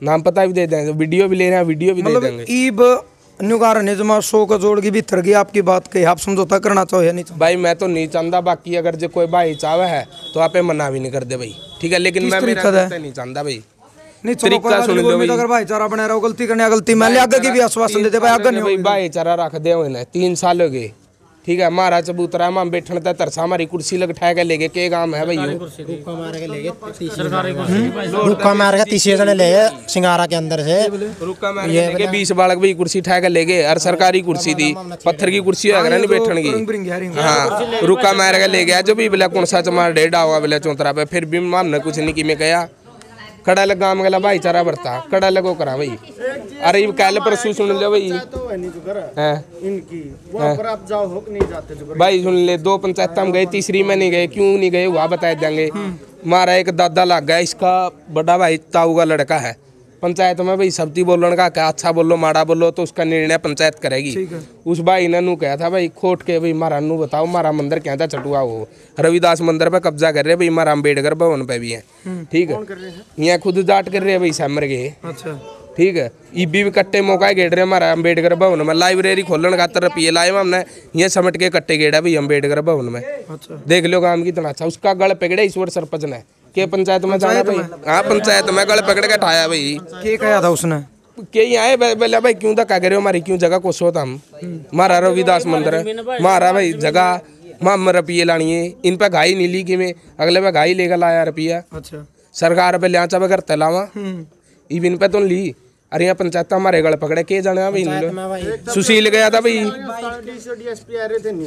नाम पता भी दे देंगे वीडियो भी ले रहे हैं वीडियो भी दे देंगे ईब न्यूकार ने जमा 100 का जोड़ की भीतर गई आपकी बात कही आप समझौता करना चाहो या नहीं भाई मैं तो नहीं चाहता बाकी अगर जो कोई भाई चाहे है तो आप मना भी नहीं कर दे भाई ठीक है लेकिन मैं मेरा नहीं चाहता भाई नहीं तरीका सुन लो अगर भाईचारा बना रहा हो गलती करने गलती मैं आगे की भी आश्वासन देते भाई आगे नहीं भाईचारा रख दे 3 साल हो गए ठीक है मारा चबूतरा मां बैठने तक तरसा हमारी कुर्सी लग ठा के लेके के काम है भाई रुक्का मार के 30 जने ले सिंगारा के अंदर से रुक्का मार के 20 बालक भाई कुर्सी ठा के ले गए और सरकारी कुर्सी थी पत्थर की कुर्सी है नहीं बैठने की हाँ रुक्का मार के ले गया जो भी बोला कौन सा चमार डेढ़ हुआ बोला चौतरा पे फिर भी मामने कुछ नहीं कि मैं कहा कड़ा लगा गाँव गला भाईचारा बरता कड़ा लगो करा भाई अरे कल परसों सुन ले भाई भाई सुन ले 2 पंचायत में गए तीसरी में नहीं गए क्यों नहीं गए वहाँ बता देंगे मारा एक दादा लग गया इसका बड़ा भाई ताऊ का लड़का है पंचायत में भाई सबती बोलने का क्या अच्छा बोलो माड़ा बोलो तो उसका निर्णय पंचायत करेगी उस भाई ने नू कहा था भाई खोट के भाई मारा नू बताओ मारा मंदिर क्या था चटुआ वो रविदास मंदिर पे कब्जा कर रहे भाई मारा अम्बेडकर भवन पे भी है ठीक है यहाँ खुद जाट कर रहे हैं भाई समर के ठीक है ईबी भी कट्टे मौका गेड़ रहे हमारा अम्बेडकर भवन में लाइब्रेरी खोलने का 70 रुपये लाए हमने ये समट के कट्टे गेड़ा भाई अम्बेडकर भवन में देख लो काम कितना अच्छा उसका गल पकड़े ईश्वर सरपंच ने के पंचायत में जाना भाई हाँ पंचायत में गल पकड़ के उठाया भाई क्या कहा था उसने कहीं आए बोले भाई क्यों धक्का करे हो हमारी क्यों जगह को सोता हम मारा रविदास मंदिर है मारा भाई जगह माम रुपये लानी है इन पे घाई नहीं ली कि मैं अगले पे घाई लेकर लाया रुपया अच्छा सरकार पे लिया चाहे घर तलावा इन पे तो ली अरे यहाँ पंचायत हमारे गल पकड़े के जाने भाई सुशील गया था भाई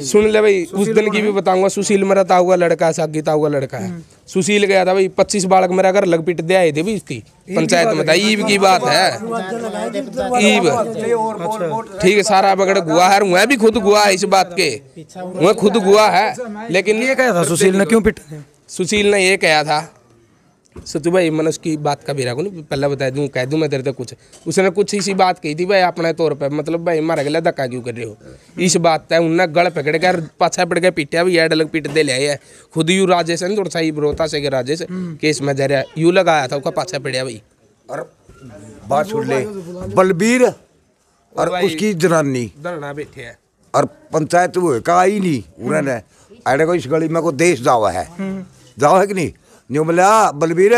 सुन ले भाई उस दिन की भी बताऊंगा सुशील मेरा ताऊ का लड़का है सागी ताऊ का लड़का है सुशील गया था भाई 25 बालक मेरा घर लग पिट दे आए थे भाई इसकी पंचायत में था ईब की बात है ईब ठीक है सारा पकड़ गुआ है मैं भी खुद गुआ है इस बात के मैं खुद गुआ है लेकिन ये कहा था सुशील ने क्यों पिटा सुशील ने ये कहा था सचू भाई मैंने उसकी बात का भी रखू नहीं पहले बता दूं कह दूं मैं तेरे तो कुछ उसने कुछ इसी बात कही थी भाई अपने तौर पे मतलब भाई मारे गला धक्का क्यों कर रहे हो इस बात है उनने गल पकड़ कर पाछा पड़ के पीटा भी ऐड लग पीट दे ले है खुद यू राजेश है थोड़ा सा ही बरोता से राजेश केस में दे रहा यू लगाया था उसका पाछा पड़ा भाई और बात सुन ले बलबीर और उसकी जनानी धरना बैठे है और पंचायत वो का ही नहीं उन्होंने अरे को इस गली में को देश जावा है कि नहीं न्यू बोला बलबीर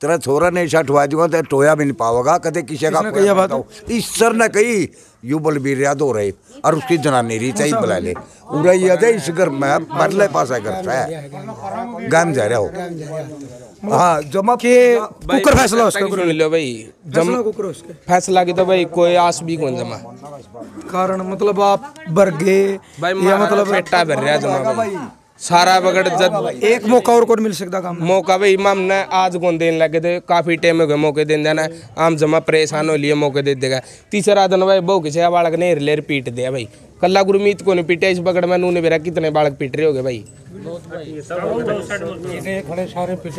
तेरा छोरा ने ऐसा ठुआ दूंगा तो टोया भी नहीं पाओगा कदे किसी का किसने कही बात? ईश्वर ने कही यू बलबीर याद हो रहे और उसकी जनानी रही चाहिए बुला ले उड़ा याद है इस घर में बदले पास है करता है गाम जा रहा हो हाँ जमा के कुकर फैसला उसका सुन लो भाई फैसला कुकर उसके फैसला की तो भाई कोई आस भी कौन जमा कारण मतलब आप बरगे भाई या मतलब पेटा भर रहा जमा भाई सारा बगड़ जब एक मौका और कौन मिल सकता काम मौका भाई इमाम ने आज कौन देने लगे थे काफी टाइम हो गए मौके देने जाना आम जमा परेशान हो लिए मौके दे देगा तीसरा दिन भाई बहु किसी बालक ने ले पीट दिया भाई कल्ला गुरमीत को नहीं पीटे इस बगड़ में नूने बेरा कितने बालक पीट रहे हो गए भाई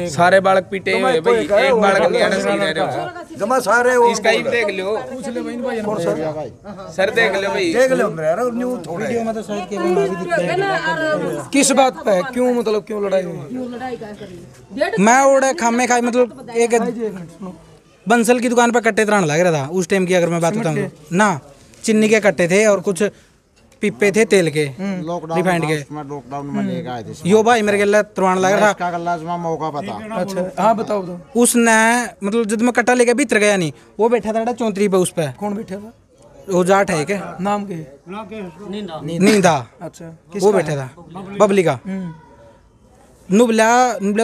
सारे बालक पीटे हुए भाई एक बालक नहीं आना सही रह रहे हो जमा सारे इसका ही देख लो सर देख लो भाई देख लो न्यू थोड़े किस बात पे है क्यों मतलब क्यों लड़ाई हुई मैं ओढ़े खामे खाई मतलब एक बंसल की दुकान पर कट्टे तरान लग रहा था उस टाइम की अगर मैं बात बताऊँ ना चीनी के कट्टे थे और कुछ पिप्पे थे तेल के रिफाइंड के लॉकडाउन में लेके आए थे यो भाई मेरे गला तरवान लग रहा इसका गल्ला जमा मौका पता अच्छा हाँ बताओ तो उसने मतलब जब मैं कट्टा लेके भीतर गया नहीं वो बैठा था चौंतरी पे उस पे कौन बैठा था वो जाट है क्या नाम के नींदा अच्छा वो बैठा था बबली का नुबला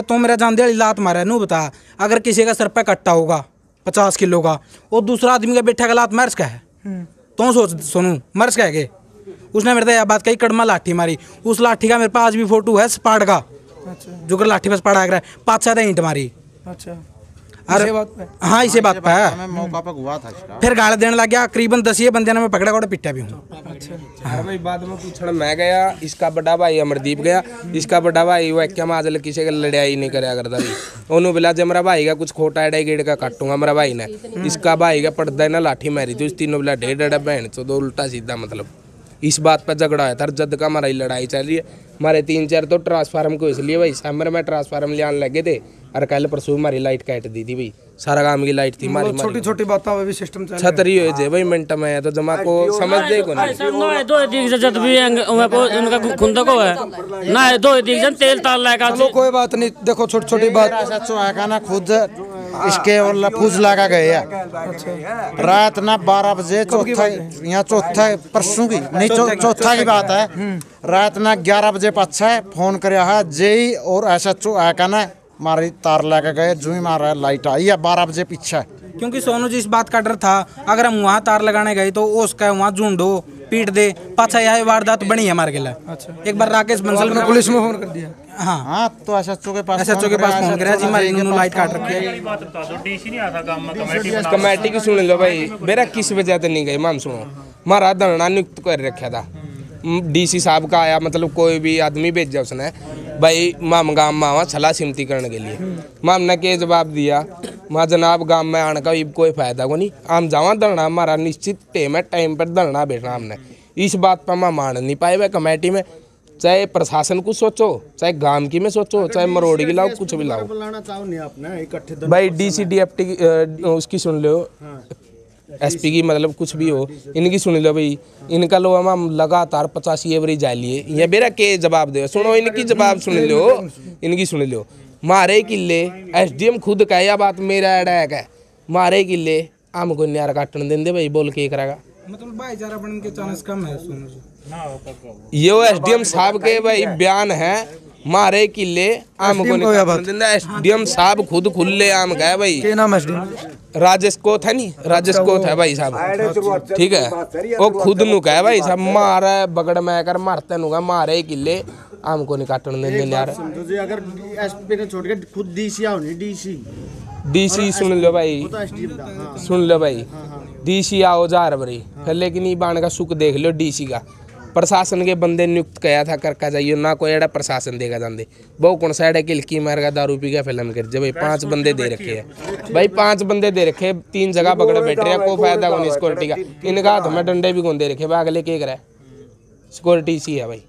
तो मेरा जान दे लात मारा है नू बता अगर किसी का सर पे कट्टा होगा 50 किलो का और दूसरा आदमी का बैठा का लात मर्स का है तो सोच सोनू मर्स का है के उसने मेरे से यह बात कही कड़मा लाठी मारी उस लाठी का मेरे पास आज भी फोटो है स्पाड़ का जो कर लाठी पर स्पाड़ आ रहा है 5-7 ईंट मारी अच्छा अरे हाँ इसे बात पे है मौका पे हुआ था इसका फिर गाड़ देने लग गया करीबन 10 बंदे ने मैं पकड़ा कोड़ा पिटा भी हूँ अरे भाई बाद में पूछना मैं गया इसका बड़ा भाई अमरदीप गया इसका बड़ा भाई वो क्या माजल किसी का लड़ाई नहीं कराया करता भाई उन्होंने बोला जब मेरा भाई का कुछ खोटा एडा गेड़ का काटूंगा मेरा भाई ने इसका भाई का पर्दा ना लाठी मारी थी उस तीनों बोला ढेर डा बहन तो दो उल्टा सीधा मतलब इस बात पर झगड़ा है था जद का हमारी लड़ाई चल रही है हमारे 3-4 तो ट्रांसफार्म को इसलिए भाई सामने में ट्रांसफार्म ले आने लगे थे और कल परसों हमारी लाइट काट दी थी भाई सारा काम की लाइट थी हमारी छोटी छोटी बातों में भी सिस्टम चल छतरी हो जे भाई मिनट में तो जमा को समझ दे को नहीं दो दिख जब भी उनका खुंदा को है ना दो दिख जन तेल ताल लगा चलो कोई बात नहीं देखो छोटी छोटी बात सचो है ना खुद इसके और फूज लगा गए रात ना 12 बजे चौथा यहाँ चौथा परसों की नहीं चौथा की बात है रात ना 11 बजे पाछा है फोन कर जेई और ऐसा चो है ना मारी तार लेके गए जो ही मारा लाइट आई है 12 बजे पीछे क्योंकि सोनू जी इस बात का डर था अगर हम वहाँ तार लगाने गए तो उसका वहाँ झुंडो पीट दे पाछा यह वारदात बनी है हमारे के लिए अच्छा एक बार राकेश बंसल ने पुलिस में फोन कर दिया हाँ तो एसएचओ के पास फोन कराया जी हमारी इन्होंने लाइट काट रखी है कमेटी की सुन लो भाई मेरा किस वजह से नहीं गए माम सुनो हमारा धरना नियुक्त कर रखा था डीसी साहब का आया मतलब कोई भी आदमी भेजा उसने भाई माम गांव में आवा सलाह सिमती करने के लिए माम ने के जवाब दिया माँ जनाब गांव में आने का कोई फायदा को नहीं हम जावा धरना हमारा निश्चित टाइम पर धरना बैठना हमने इस बात पर मैं मान नहीं पाए वह कमेटी में चाहे प्रशासन को सोचो चाहे गांव की में सोचो चाहे मरोड़ी की लाओ कुछ भी लाओ भाई डीसी डीएफटी उसकी सुन लो एसपी की मतलब कुछ भी हो इनकी सुन लो भाई इनका लो हम लगातार 85 एवरेज जा लिए ये मेरा के जवाब दे सुनो इनकी जवाब सुन लो इनकी सुन लो मारे किले एसडीएम खुद का यह बात मेरा अटैक है मारे किले आम को न्यार काटन देंगे भाई बोल के करेगा मतलब भाईचारा बनने के चांस कम है सोनू जी ये एसडीएम साहब के भाई बयान है मारे किले आम को नहीं एसडीएम साहब खुद खुले आम गए भाई क्या नाम एसडीएम राजेश कोथ है नहीं राजेश कोथ है भाई साहब ठीक है वो खुद नु कहे भाई साहब मारे बगड़ में कर मारते नु मारे किले आम को नहीं काटन देंगे यार अगर एसपी ने छोड़ के खुद डीसी आओ नहीं डीसी सुन लो भाई सुन लो भाई डीसी आओ जा रही फिर लेकिन ये बाण का सुख देख लो डीसी का प्रशासन के बंदे नियुक्त किया था करका जाइए ना कोई एड़ा प्रशासन देगा जाते बहु कौन सा एड़ा किलकी मार का दारू पी का फिल्म कर भाई 5 बंदे दे रखे हैं भाई 5 बंदे दे रखे 3 जगह पकड़े बैठ रहे कोई फायदा कौन सिक्योरिटी का इनका हाथ में डंडे भी कौन दे रखे भाई अगले क्या करे सिक्योरिटी इसी है भाई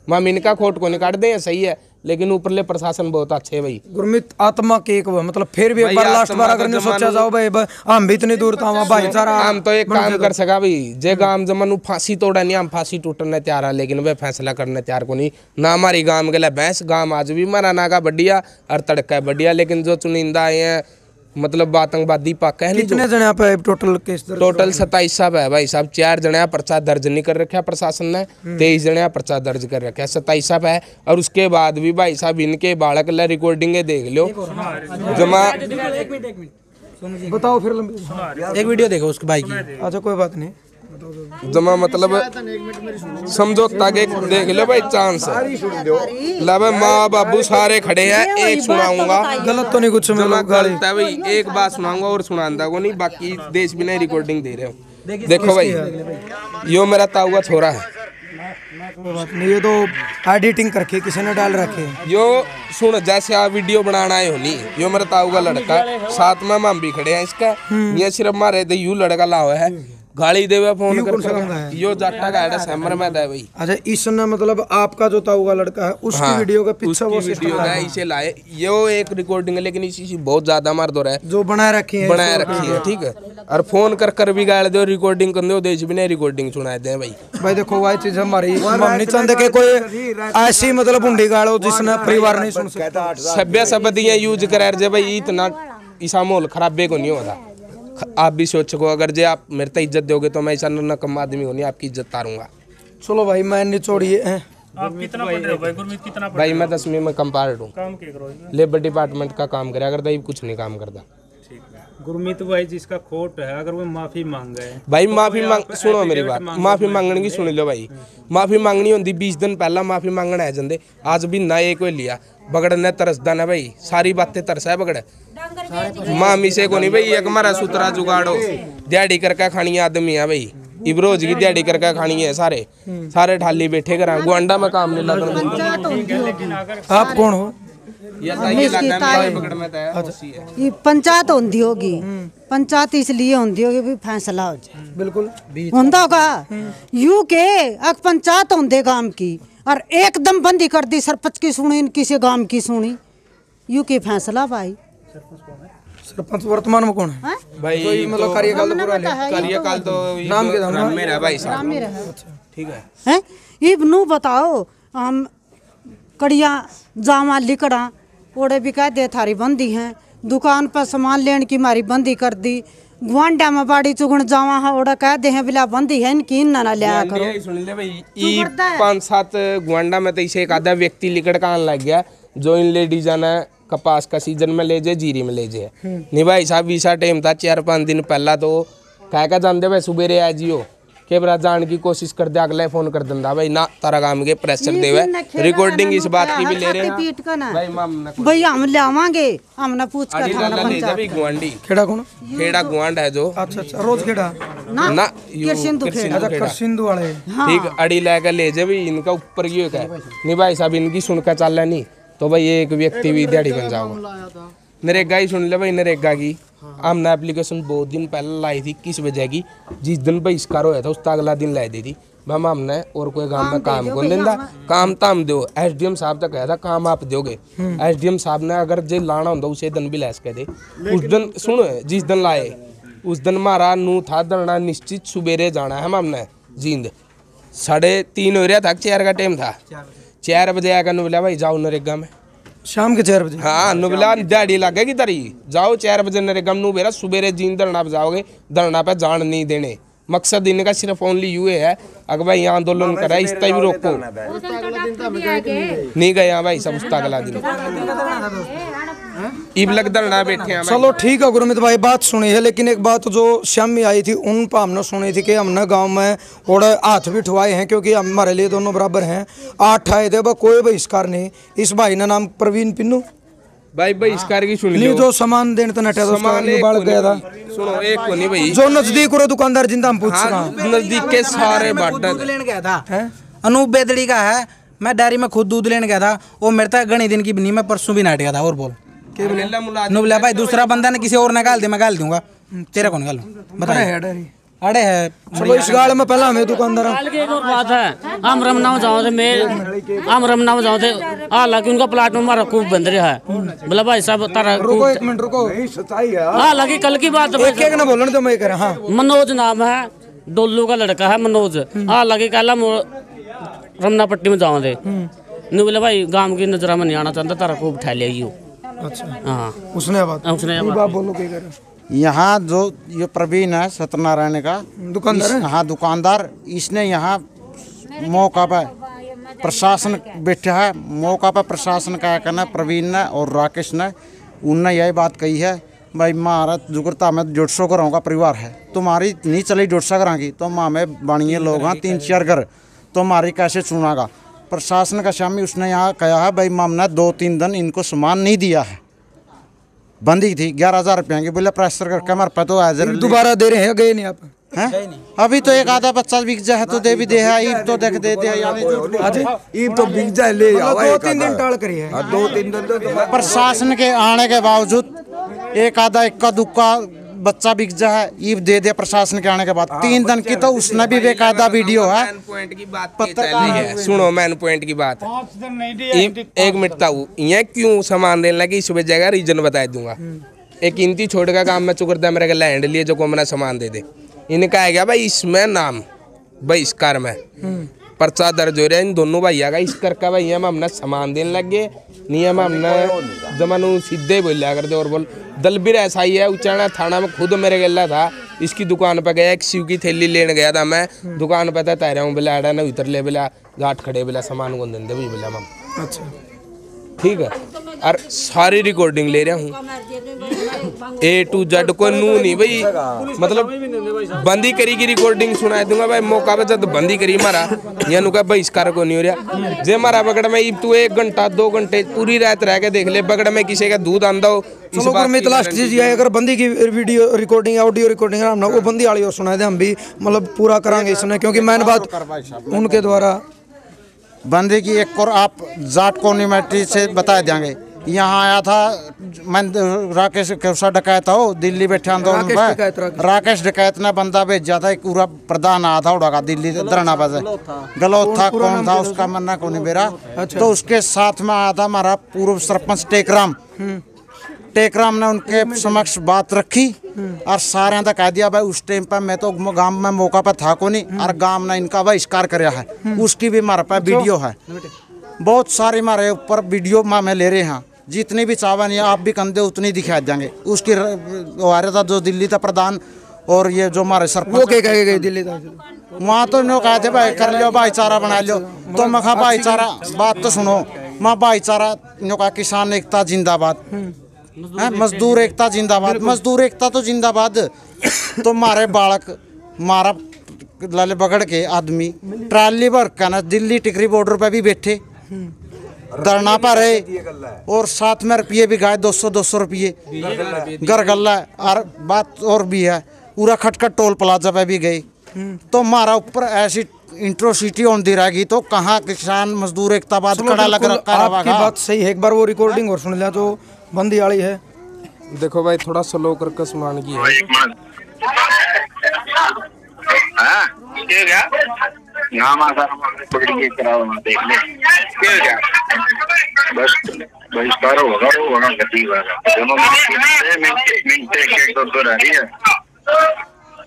माम इनका खोट को नहीं काट दे सही है लेकिन ऊपरले प्रशासन बहुत अच्छे है भाई। गुरमीत आत्मा के एक मतलब फिर भी एक बार लास्ट बार अगर नहीं सोचा जाओ भाई हम भी इतनी दूर था भाईचारा हम तो एक काम कर सका भाई जे गांव जमन फांसी तोड़ा नहीं हम फांसी टूटने तैयार है लेकिन वे फैसला करने तैयार को नहीं ना हमारी गांव के लिए भैंस गांव आज भी मारा नागा बढ़िया और तड़का बढ़िया लेकिन जो चुनिंदा आए हैं मतलब आतंकवादी पाका है कितने जने पे टोटल केस दर्ज टोटल 27 साहब है भाई साहब 4 जने पर्चा दर्ज नहीं कर रखा प्रशासन ने 23 जने पर्चा दर्ज कर रखा 27 साहब है और उसके बाद भी भाई साहब इनके बालक ला रिकॉर्डिंग देख लो जमा बताओ फिर लंबी एक वीडियो देखो उसके भाई की। अच्छा कोई बात नहीं जमा मतलब समझौता के देख लो भाई चांस ला भाई माँ बाबू सारे खड़े हैं एक सुनाऊंगा गलत तो नहीं कुछ में लोग गाली गलत है भाई एक बात सुनाऊंगा और सुनांदा को नहीं बाकी देश भी नहीं रिकॉर्डिंग दे रहे हो देखो भाई यो मेरा ताऊआ छोरा है ये तो एडिटिंग करके किसी ने डाल रखे यो सुन जैसे आप वीडियो बनाना है होनी यो मेरा ताऊ का लड़का साथ में हम भी खड़े हैं इसका ये सिर्फ मारे तो यू लड़का लाओ है गाली देवे फोन कर यो जाटा का एड्रेस हैमर में है भाई। अच्छा इसने मतलब आपका जो ताऊ का लड़का है उसकी वीडियो का पीछे वो वीडियो है इसे लाए यो एक रिकॉर्डिंग है लेकिन इसी बहुत ज्यादा मार दो रहा है जो बनाए रखी है ठीक है और फोन कर भी गाल दो रिकॉर्डिंग कर दो देश भी नहीं रिकॉर्डिंग सुना दे भाई देखो वही चीज हमारी हम नहीं चाहते कि कोई ऐसी मतलब बुंडी गाड़ो जिसने परिवार नहीं सुन सकता सभ्य शब्दियां यूज करे भाई इतना ईसा माहौल खराबे को नहीं होता आप भी सोच सको अगर जे आप मेरे तक इज्जत दोगे तो मैं ऐसा नकम आदमी होनी आपकी इज्जत तारूंगा। चलो भाई मैं निचोड़िए आप कितना पढ़ रहे हो भाई गुरमीत कितना पढ़ भाई मैं 10वीं में कंपार्ट हूँ काम क्या करो लेबर डिपार्टमेंट का काम करे अगर कुछ नहीं काम करता। गुरमीत भाई जिसका खोट है अगर वो माफी मांग गए भाई माफी मांग सुनो मेरी बात माफी मांगने की सुन लो भाई माफी मांगनी होती 20 दिन पहला माफी मांगना है जंदे आज भी ना एक लिया बगड़ ने तरसदा ना भाई सारी बातें तरसा है बगड़ मामी से को नहीं भाई एक हमारा सुतरा जुगाड़ो दिहाड़ी करके खानी आदमी है भाई इब्रोज की दिहाड़ी करके खानी है सारे ठाली बैठे करा गुआंडा में काम नहीं लगता। आप कौन हो? ये पंचायत होती होगी पंचायत इसलिए होती होगी भी फैसला हो जाए बिल्कुल होता होगा यू के अक पंचायत होंगे गांव की और एकदम बंदी कर दी सरपंच की सुनी किसी गांव की सुनी यू के फैसला भाई सरपंच वर्तमान में कौन है भाई तो मतलब कार्यकाल तो पूरा कार्यकाल तो नाम के नाम मेरा भाई साहब ठीक है ये नू बताओ हम कड़िया जामा लिकड़ा ओड़े भी कह दे थारी बंदी है दुकान पर सामान लेने की मारी बंदी कर दी गुआंडा में बाड़ी चुगण जावा है ओड़ा कह दे हैं बिला बंदी है इनकी ना लिया करो सुन ले भाई ई 5-7 गुआंडा में तो इसे एक आधा व्यक्ति लिकड़ का आने लग गया जो इन लेडीज आना कपास का सीजन में ले जाए जीरी में ले जाए नहीं भाई साहब वीसा टाइम था 4-5 दिन पहला तो कह के जानते भाई सुबेरे आ जियो के बरा जान की कोशिश कर दे अगले फोन कर दिंदा भाई ना तारा काम के प्रेशर देवे रिकॉर्डिंग इस बात की भी ले रहे हैं भाई हम लावांगे हमने पूछ कर थाना पंचायत गुआंडी खेड़ा कौन खेड़ा गुआंड है जो अच्छा रोज खेड़ा ना करसिंधु वाले ठीक अड़ी लेकर ले जाए भाई इनका ऊपर ये है नहीं भाई साहब इनकी सुनकर चल रहा नहीं तो भाई एक व्यक्ति भी दिहाड़ी बन जाओगा नरेगा ही सुन ले भाई नरेगा की हमने एप्लीकेशन बहुत दिन पहले लाई थी किस वजह की जिस दिन बहिष्कार होया था उसका अगला दिन लाई दी थी मैम हमने और कोई गांव में काम कौन देंदा काम ताम दो एसडीएम साहब तक कहा था काम आप दोगे एसडीएम साहब ने अगर जे लाना होता उसे दिन भी लैस के दे उस दिन सुनो जिस दिन लाए उस दिन हमारा नू था धरना निश्चित सुबेरे जाना है हमने जींद 3:30 हो रहा था 4 का टाइम था 4 बजे आकर नुबला भाई जाओ नरेगा में शाम के 4 बजे हाँ नुबला दिहाड़ी लगेगी तरी जाओ 4 बजे नरेगा में नुबेरा सुबेरे जींद धरना पे जाओगे धरना पे जान नहीं देने मकसद इनका सिर्फ ओनली यू है अगर भाई यहाँ आंदोलन करा इस तरह भी रोको नहीं गए यहाँ भाई सब उसका अगला दिन ईब लग धरना बैठे हैं। चलो ठीक है गुरमीत भाई बात सुनी है लेकिन एक बात जो शाम में आई थी उन पर हमने सुनी थी कि हमने गांव में और हाथ भी उठवाए हैं क्योंकि हमारे लिए दोनों बराबर हैं 8 आए थे कोई बहिष्कार नहीं इस भाई ने नाम प्रवीण पिन्नू भाई बहिष्कार की सुन लो जो सामान देने तो नटा बाढ़ गया था सुनो एक को नहीं भाई जो नजदीक और दुकानदार जिंदा हम पूछ नजदीक के सारे दूध लेने गया था अनूप बेदड़ी का है मैं डेयरी में खुद दूध लेने गया था वो मेरे तक घनी दिन की नहीं मैं परसों भी नाट गया था और बोल नुबला भाई दूसरा बंदा ने किसी और ने गाल दे मैं गाल दूंगा तेरा कौन गालू बता अड़े है चलो इस गाड़ में पहला हमें दुकानदार हाल की एक और बात है, हम रमना में जाओ थे हम रमना में जाओ थे, हालांकि उनका प्लाट में हमारा खूब बंद रहा है। बोला भाई साहब तारा रुको एक मिनट रुको, हालांकि कल की बात है, एक ना बोलने तो मैं कह रहा। मनोज नाम है, डोलू का लड़का है मनोज। हालांकि कल हम रमना पट्टी में जाओ थे, नहीं बोले भाई गांव की नजरा में नहीं आना चाहता, तारा खूब उठा लिया। अच्छा हाँ उसने बात बोलो क्या कर यहाँ जो ये प्रवीण है सत्यनारायण का दुकानदार है? हाँ दुकानदार, इसने यहाँ मौका पर प्रशासन बैठा है, मौका पर प्रशासन का कहना प्रवीण ने और राकेश ने, उनने यही बात कही है भाई हमारा जुगरता में 150 घरों का परिवार है, तुम्हारी नहीं चली 150 घरों की, तो माँ में बाणिए लोग हैं 3-4 घर, तो हमारी कैसे चुनागा। प्रशासन का शामी उसने यहाँ कहा है भाई मामला 2-3 दिन इनको सामान नहीं दिया है, बंदी थी 11,000 रुपये की, बोले प्रेशर करके हमारे पे तो हाजिर दोबारा दे रहे हैं, गए नहीं आप हैं? अभी तो एक आधा बच्चा बिक जाए तो दे भी दे है, ईब तो देख देते हैं, यानी ईब तो बिक जाए ले आओ, 2-3 दिन टाल करी है। 2-3 दिन तो प्रशासन के आने के बावजूद एक आधा इक्का दुक्का बच्चा बिक जाए, ईब दे दे प्रशासन के आने के बाद। 3 दिन की तो उसने भी बेकायदा वीडियो है। पॉइंट की बात है, सुनो मैन पॉइंट की बात है, एक मिनट था ये क्यों सामान देने लगे इस वजह का रीजन बता दूंगा। एक कीमती छोटे का काम में चुकरता मेरे लैंड लिए जो को मैंने सामान दे दे, इनका है क्या भाई इसमें नाम बहिष्कार में पर्चा दर्ज हो रहा है इन दोनों भैया का, इस करके भैया हम हमने सामान देने लग गए, नियम हमने जमानू सीधे बोलिया करते और बोल दलबीर ऐसा ही है। उचाना थाना में खुद मेरे गला था, इसकी दुकान पे गया, एक शिव की थैली लेने गया था मैं, दुकान पे था तैरा हूँ बोला आड़ा ना उतर ले बोला घाट खड़े बोला सामान को दे भी बोला मम। अच्छा ठीक है, और सारी रिकॉर्डिंग ले रहा हूँ A to Z को नू नहीं भाई, मतलब बंदी करी की रिकॉर्डिंग सुना दूंगा भाई, मौका पे जब बंदी करी मारा या नुका बहिष्कार को नहीं हो रहा जे मारा बगड़ में तू 1 घंटा 2 घंटे पूरी रात रह के देख ले, बगड़ में किसी का दूध आंदा हो। चलो पर मैं लास्ट चीज ये है, अगर बंदी की वीडियो रिकॉर्डिंग ऑडियो रिकॉर्डिंग हम ना वो बंदी वाली और सुना दे, हम भी मतलब पूरा करांगे इसने, क्योंकि मैंने बात उनके द्वारा बंदी की एक और आप जाट कम्युनिटी से बता देंगे। यहाँ आया था मैं राकेश कैसा डकैत हो दिल्ली बैठे आंदोलन पे, राकेश डकैत ने बंदा भेजा था, एक पूरा प्रधान आया था उड़ा का दिल्ली धरना पर, गलौत था कौन था उसका मन्ना को नहीं मेरा। तो उसके साथ में आया था हमारा पूर्व सरपंच टेकराम ने उनके समक्ष बात रखी और सारे ने कह दिया भाई उस टाइम पर मैं तो गांव में मौका पर था को नहीं, और गांव ने इनका बहिष्कार कराया है, उसकी भी हमारे पास वीडियो है, बहुत सारे हमारे ऊपर वीडियो में ले रहे हैं, जितनी भी चावन या आप भी कंधे उतनी दिखा देंगे। उसकी हमारे था जो दिल्ली था प्रधान और ये जो हमारे सरपंच गए दिल्ली था वहाँ तो इन्होंने कहा थे भाई कर लो भाईचारा बना लो, तो मैं कहा भाईचारा बात तो सुनो, मैं भाईचारा इन्होंने कहा किसान एकता जिंदाबाद, मजदूर एकता जिंदाबाद, मजदूर एकता तो जिंदाबाद। तो मारे बालक मारा लाले बगड़ के आदमी ट्राली भर का ना दिल्ली टिकरी बॉर्डर पे भी बैठे धरना पर रहे, और साथ में रुपये भी गाए 200 रुपये घर गल्ला। और बात और भी है, पूरा खटखट टोल प्लाजा पे भी गए, तो हमारा ऊपर ऐसी इंट्रोसिटी होती रहेगी तो कहाँ किसान मजदूर एकता बाद कड़ा लग रखा। आपकी बात सही है, एक बार वो रिकॉर्डिंग और सुन लिया तो बंदी वाली है। देखो भाई थोड़ा स्लो करके सुनाने की है। नाम पकड़ के कराओ ना देख ले क्या बस बहिष्कार होगा वो होगा गति वाला दोनों मिनट एक दो रह रही है।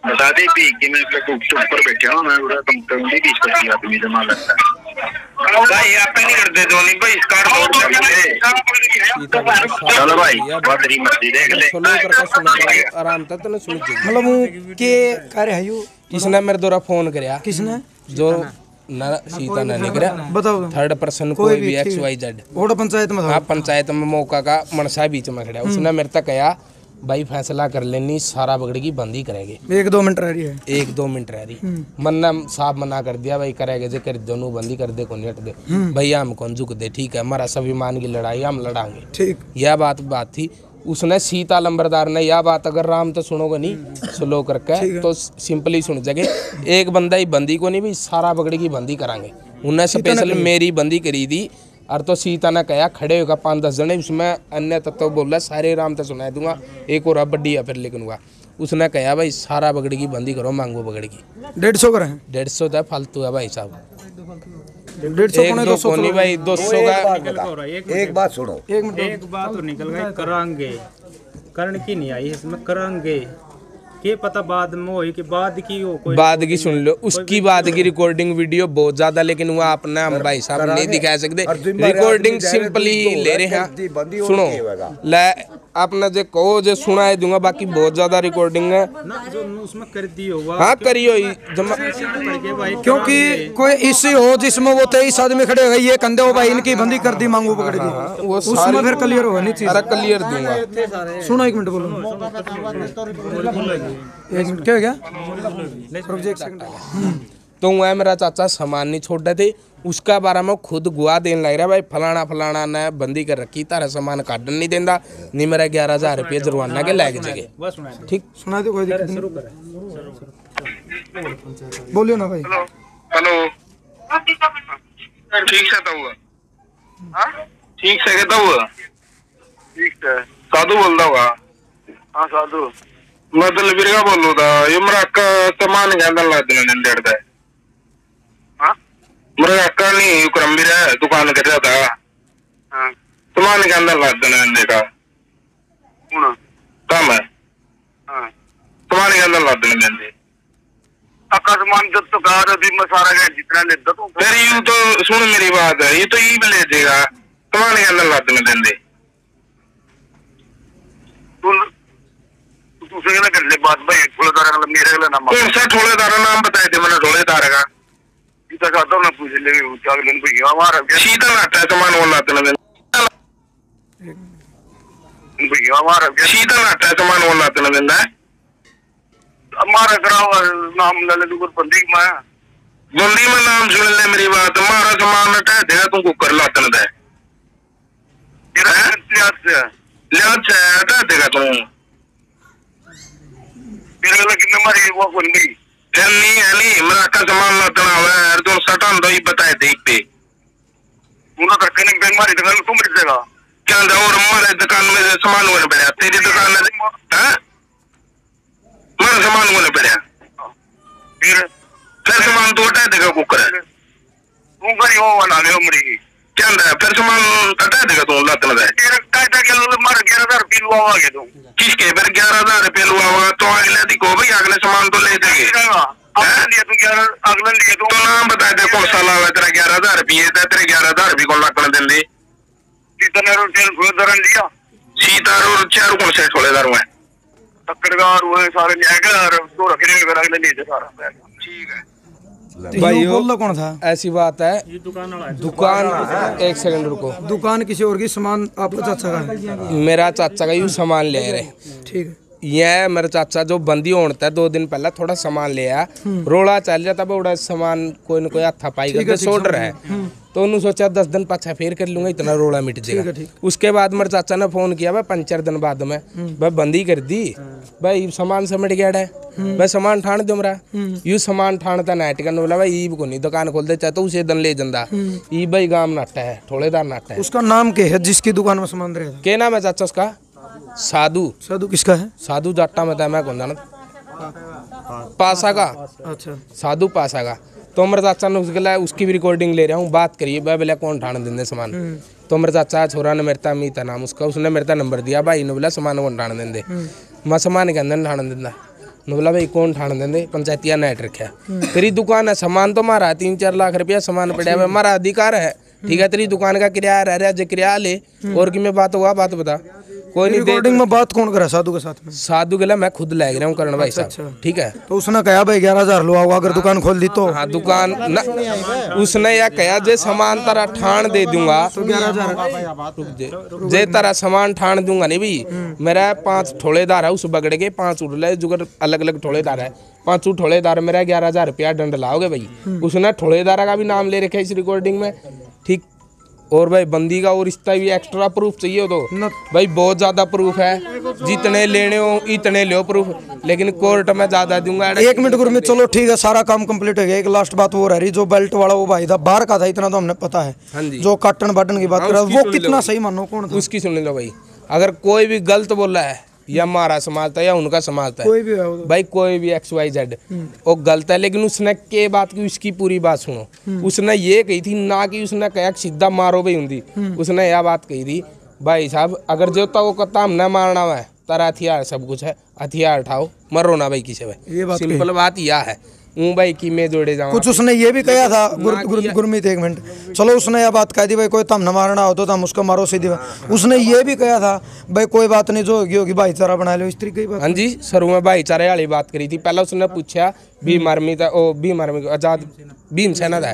बता दे भी कि मैं चुप पर बैठा हूँ, मैं पूरा तुम भी 20-25 आदमी जमा लगता है भाई, आप नहीं करते तो नहीं बहिष्कार चलो भाई बहुत मर्जी देख ले स्लो करके सुना आराम तक तो सुन मतलब के कार्य है यू। किसने मेरे द्वारा फोन कराया, किसने जो ना सीता ने निकला बताओ, थर्ड पर्सन कोई भी XYZ वोट पंचायत में था, पंचायत में मौका का मनसा बीच में खड़ा, उसने मेरे तक कहा भाई फैसला कर लेनी सारा बगड़ की बंदी करेंगे, 1-2 मिनट रह रही है, 1-2 मिनट रह रही। मन्ना साहब मना कर दिया भाई करेंगे जे कर दोनों बंदी कर दे को नेट दे भैया हम कौन झुक दे, ठीक है हमारा स्वाभिमान की लड़ाई हम लड़ाएंगे, ठीक। यह बात थी। उसने सीता लंबरदार ने यह बात अगर राम तो सुनोगे नहीं स्लो करके तो सिंपली सुन जगे, एक बंदा ही बंदी को नहीं भी सारा बगड़ की बंदी करांगे, उन्हें स्पेशल मेरी बंदी करी थी। और तो सीता ने कहा खड़े होगा 5-10 जने, उसमें अन्य तत्व बोल रहा सारे राम तो सुना दूंगा, एक और बड्डी है फिर लेकिन हुआ उसने कहा भाई सारा बगड़ी की बंदी करो, मांगो बगड़ी की 150 कर है, 150 था फालतू है भाई साहब। 150 एक दो कोनी भाई 200 का। एक बात सुनो, एक बात तो निकल गई, करांगे करण की नहीं आई इसमें, करांगे के पता बाद में होई कि बाद की हो, कोई बाद की सुन लो, उसकी बाद की रिकॉर्डिंग वीडियो बहुत ज्यादा, लेकिन वहाँ अपना हम भाई साहब नहीं दिखा सकते। रिकॉर्डिंग सिंपली ले रहे हैं, सुनो ले अपना जो कहो जो सुनाई दूंगा, बाकी बहुत ज्यादा रिकॉर्डिंग है ना जो उसमें कर दी होगा। हाँ करियो क्योंकि कोई इसी हो जिसमें वो 23 आदमी खड़े हो, ये कंधे हो भाई इनकी बंदी कर दी, मांगू पकड़ दी, वो उसमें फिर क्लियर होगा नहीं चीज। अरे क्लियर दूंगा, सुनो 1 मिनट बोलो, 1 मिनट क्या हो गया? तो वह मेरा चाचा सामान नहीं छोड़ रहे थे, उसका बारे में खुद गुआ देने लग रहा भाई फलाना फलाना ने बंदी कर रखी, तारा सामान काटन नहीं देंदा, नहीं मेरा 11,000 रुपये जुर्माना के लायक जगह। ठीक सुना दो, कोई दिक्कत नहीं, बोलियो ना भाई। हेलो ठीक से तो हुआ, ठीक से कहता हुआ, ठीक है साधु बोलता हुआ। हाँ साधु, मैं तो लिबिरगा बोल रहा था, ये मेरा अक्का सामान ज्यादा ला देना नहीं देता है। मेरा अक्का नहीं क्रमबीर है, दुकान कर रहा था, सामान के अंदर ला देना देखा काम है, सामान के अंदर ला देना देंगे अक्का सामान जब तो कहा था मैं सारा गया जितना लेता तो फिर यूं तो सुन मेरी बात है, ये तो ये भी ले देगा, सामान के अंदर ला देना देंगे दूसरे ना कर ले बात भाई, ठोलेदार मेरे नाम कौन सा ठोलेदार नाम बताए थे मैंने, ठोलेदार का सीता खाता ना पूछ ले अगले भैया हमारा सीता नाटा है सामान वो लाते ना भैया हमारा सीता नाटा है सामान वो लाते ना देना है हमारा कराओ नाम ले ले तू बंदी में नाम सुन ले मेरी बात, हमारा सामान हटा देगा तुमको कर लाते ना दे तेरा लिहाज से हटा देगा तुम तेरे लगे कितने मारी वो कौन गई नहीं मेरा का सामान ना तना है तो सटान दो ही बताए थे पे उन्होंने करके नहीं बैंक मारी दुकान तुम मिल जाएगा क्या और हमारे दुकान में सामान होने पड़ा, तेरी दुकान में हैं मेरा सामान होने पड़ा, फिर सामान तो हटा देगा कुकर तुम करी वो वाला ले उमरी क्या फिर सामान हटा देगा तुम लात ना तेरे काटा के लो मार 11,000 रुपये लुआ गया तुम किसके फिर 11,000 रुपये लुआ हुआ तो अगले दी को भाई अगले सामान तो ले देंगे अगले लिए तो नाम बता दे कौन सा लावा तेरा 11,000 रुपये, तेरे 11,000 रुपये कौन लाकर देंगे लिया सीतार और चार कौन से ठोलेदार हुए टक्करगार हुए सारे तो रखने अगले लिए सारा ठीक है भाई बोल लो कौन था? ऐसी बात है, दुकान 1 सेकंड रुको, दुकान किसी और की, सामान आपका चाचा का है? मेरा चाचा का यू सामान ले रहे, ठीक है, यह मेरा चाचा जो बंदी होता है 2 दिन पहले थोड़ा सामान ले आया, रोड़ा चल जाता बड़ा सामान कोई न कोई हाथा पाई करके सोड रहा है, तो उन्होंने सोचा 10 दिन पाछा फेर कर लूंगा इतना रोड़ा मिट जाएगा। उसके बाद मेरे चाचा ने फोन किया भाई 5-4 दिन बाद में भाई बंदी कर दी भाई सामान समेट गया है भाई सामान ठाण दो मेरा यू सामान ठाणता नाट करने बोला भाई ई को नहीं दुकान खोल दे चाहे तो उसे दिन ले जंदा ई भाई गांव नाटा है ठोलेदार नाटा है। उसका नाम क्या है जिसकी दुकान में सामान रहे? क्या नाम है चाचा उसका? साधु। साधु किसका है? साधु जाटा में था मैं कौन जाना पासा का। अच्छा साधु पासा का। तो मेरे चाचा ने उसकी भी रिकॉर्डिंग ले रहा हूँ बात करिए भाई बोला कौन ठाण देंगे सामान। तो मेरे चाचा छोरा ने मेरे मीत नाम उसका उसने मेरे नंबर दिया भाई ने बोला सामान कौन ठाण देंगे मैं सामान के अंदर ठाण देंदा ने बोला भाई कौन ठाण देंगे पंचायतिया नेट रखा तेरी दुकान है सामान तो मारा 3-4 लाख रुपया सामान पड़ा हुआ हमारा अधिकार है ठीक है तेरी दुकान का किराया रह रहा है किराया ले और कि मैं बात हुआ बात बता कोई नहीं। रिकॉर्डिंग में बात कौन करा साधु के साथ में? साधु के लिए मैं खुद ले रहा हूँ करण भाई साहब ठीक है। तो उसने कहा भाई 11,000 लो आओ अगर दुकान खोल दी तो? हाँ दुकान ना उसने यह कहा जे सामान तारा ठाण दे दूंगा तो 11,000 जे तारा सामान ठाण दूंगा नहीं भी मेरा 5 ठोलेदार है उस बगड़े के 5 उड़ले जुगर अलग अलग ठोलेदार है 5 ठोलेदार मेरा 11,000 रुपया दंड लाओगे भाई। उसने ठोलेदार का भी नाम ले रखा है इस रिकॉर्डिंग में ठीक। और भाई बंदी का और रिश्ता भी एक्स्ट्रा प्रूफ चाहिए तो भाई बहुत ज्यादा प्रूफ है जितने लेने हो इतने लो प्रूफ लेकिन कोर्ट में ज्यादा दूंगा। 1 मिनट गुरु में चलो ठीक है सारा काम कंप्लीट हो गया। एक लास्ट बात वो रह रही जो बेल्ट वाला वो भाई था बाहर का था इतना तो हमने पता है। हाँ जी। जो काटन बाटन की बात कर रहा वो कितना सही मानो कौन था? उसकी सुन लो भाई अगर कोई भी गलत बोला है या हमारा समाज था या उनका समाज था, कोई भी हो भाई कोई भी XYZ वो गलत है, लेकिन उसने के बात की उसकी पूरी बात सुनो। उसने ये कही थी ना कि उसने कहा सीधा मारो भाई हुंदी, उसने यह बात कही थी भाई साहब अगर जो तो वो कहता हमने मारना हुआ है तारा हथियार सब कुछ है, हथियार उठाओ मरो ना भाई किसी भाई, सिंपल बात यह है। भाई की मैं जोड़े जाऊँ कुछ उसने ये भी कहा था गुरमीत, एक मिनट, चलो उसने यह बात कह दी भाई कोई तम न मारना हो तो हम उसको मारो सीधी। उसने ये भी कहा था भाई कोई बात नहीं जो होगी भाईचारा बना लो, इस तरीके की बात। हाँ जी सर मैं भाईचारे वाली बात करी थी। पहले उसने पूछा भीम आर्मी था, ओ भीम आर्मी आजाद भीम सेना था,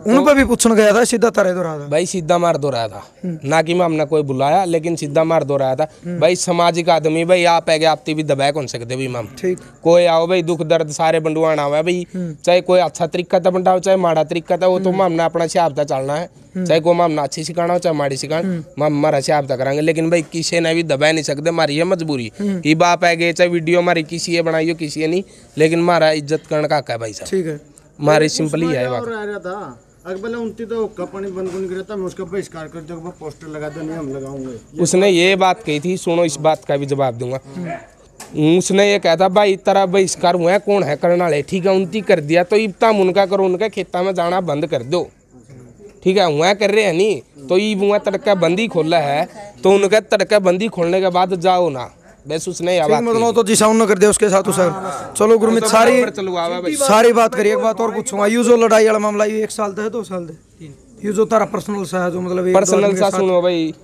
उन पर भी पूछने गया था, सीधा तारे दो रहा था भाई, सीधा मार दो रहा था ना कि मैं हमने कोई बुलाया, लेकिन सीधा मार दो रहा था भाई। सामाजिक आदमी भाई आप है आपती भी दबाए कौन सकते भाई मैम, ठीक कोई आओ भाई दुख दर्द सारे बंडुआना हुआ भाई, चाहे कोई अच्छा तरीका था बंटाओ चाहे माड़ा तरीका था, वो तो हमने अपना हिसाब था चलना है, चाहे कोई हमने अच्छी सिखाना हो चाहे माड़ी सिखाना हमारा हिसाब था करेंगे, लेकिन भाई किसी ने भी दबा नहीं सकते, हमारी ये मजबूरी ये बाप है गए, चाहे वीडियो हमारी किसी ने बनाई हो किसी ने नहीं, लेकिन हमारा इज्जत करने का हक है भाई साहब, ठीक है हमारी सिंपल ही है बात। अकबर उनती तो पानी बंद नहीं करता, मैं उसका बहिष्कार कर दूंगा, पोस्टर लगा दो नहीं हम लगाऊंगे। उसने ये बात कही थी, सुनो इस बात का भी जवाब दूंगा। उसने ये कहा था भाई तेरा बहिष्कार हुआ है कौन है करने वाले, ठीक है उनती कर दिया तो इब तम उनका करो, उनके खेता में जाना बंद कर दो, ठीक है हुआ कर रहे हैं नहीं तो ये हुआ तड़का बंदी खोला है तो उनका तड़का बंदी खोलने के बाद जाओ ना, बस उसने मतलब तो जिसा उन्होंने कर दिया उसके साथ उसे। चलो गुरमीत सारी बात करिए। एक बात और पूछूंगा, यू जो लड़ाई वाला मामला ये 1 साल था 2 साल थे, ये जो तारा पर्सनल सा है जो मतलब पर्सनल सा सुनो भाई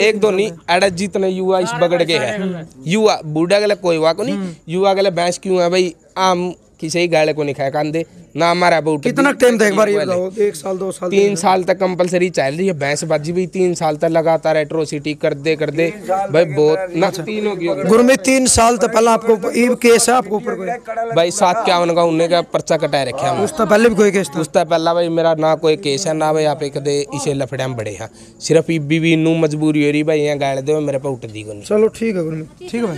1-2 नहीं एडा जितने युवा इस बगड़ के है, युवा बूढ़ा गले कोई हुआ को नहीं, युवा गले भैंस क्यों है भाई, आम किसी ही गाड़े को नहीं खाया कांदे ना हमारा बहुत। कितना टाइम था एक बार ये बताओ, 1 साल 2 साल 3 साल तक कंपलसरी चल रही है भैंसबाजी भी, 3 साल तक लगातार एट्रोसिटी कर दे भाई बहुत ना 3 हो गया गुरमीत 3 साल तक पहले आपको ये केस है आपको ऊपर कोई भाई 751 का उन्हें का पर्चा कटाए रखे हैं, उससे पहले भी कोई केस था? उससे पहला भाई मेरा ना कोई केस है ना भाई आप कदे इसे लफड़े में बड़े हैं, सिर्फ इबी भी नू मजबूरी हो रही भाई यहाँ गाड़ दे मेरे पे उठ दी को। चलो ठीक है गुरमीत, ठीक है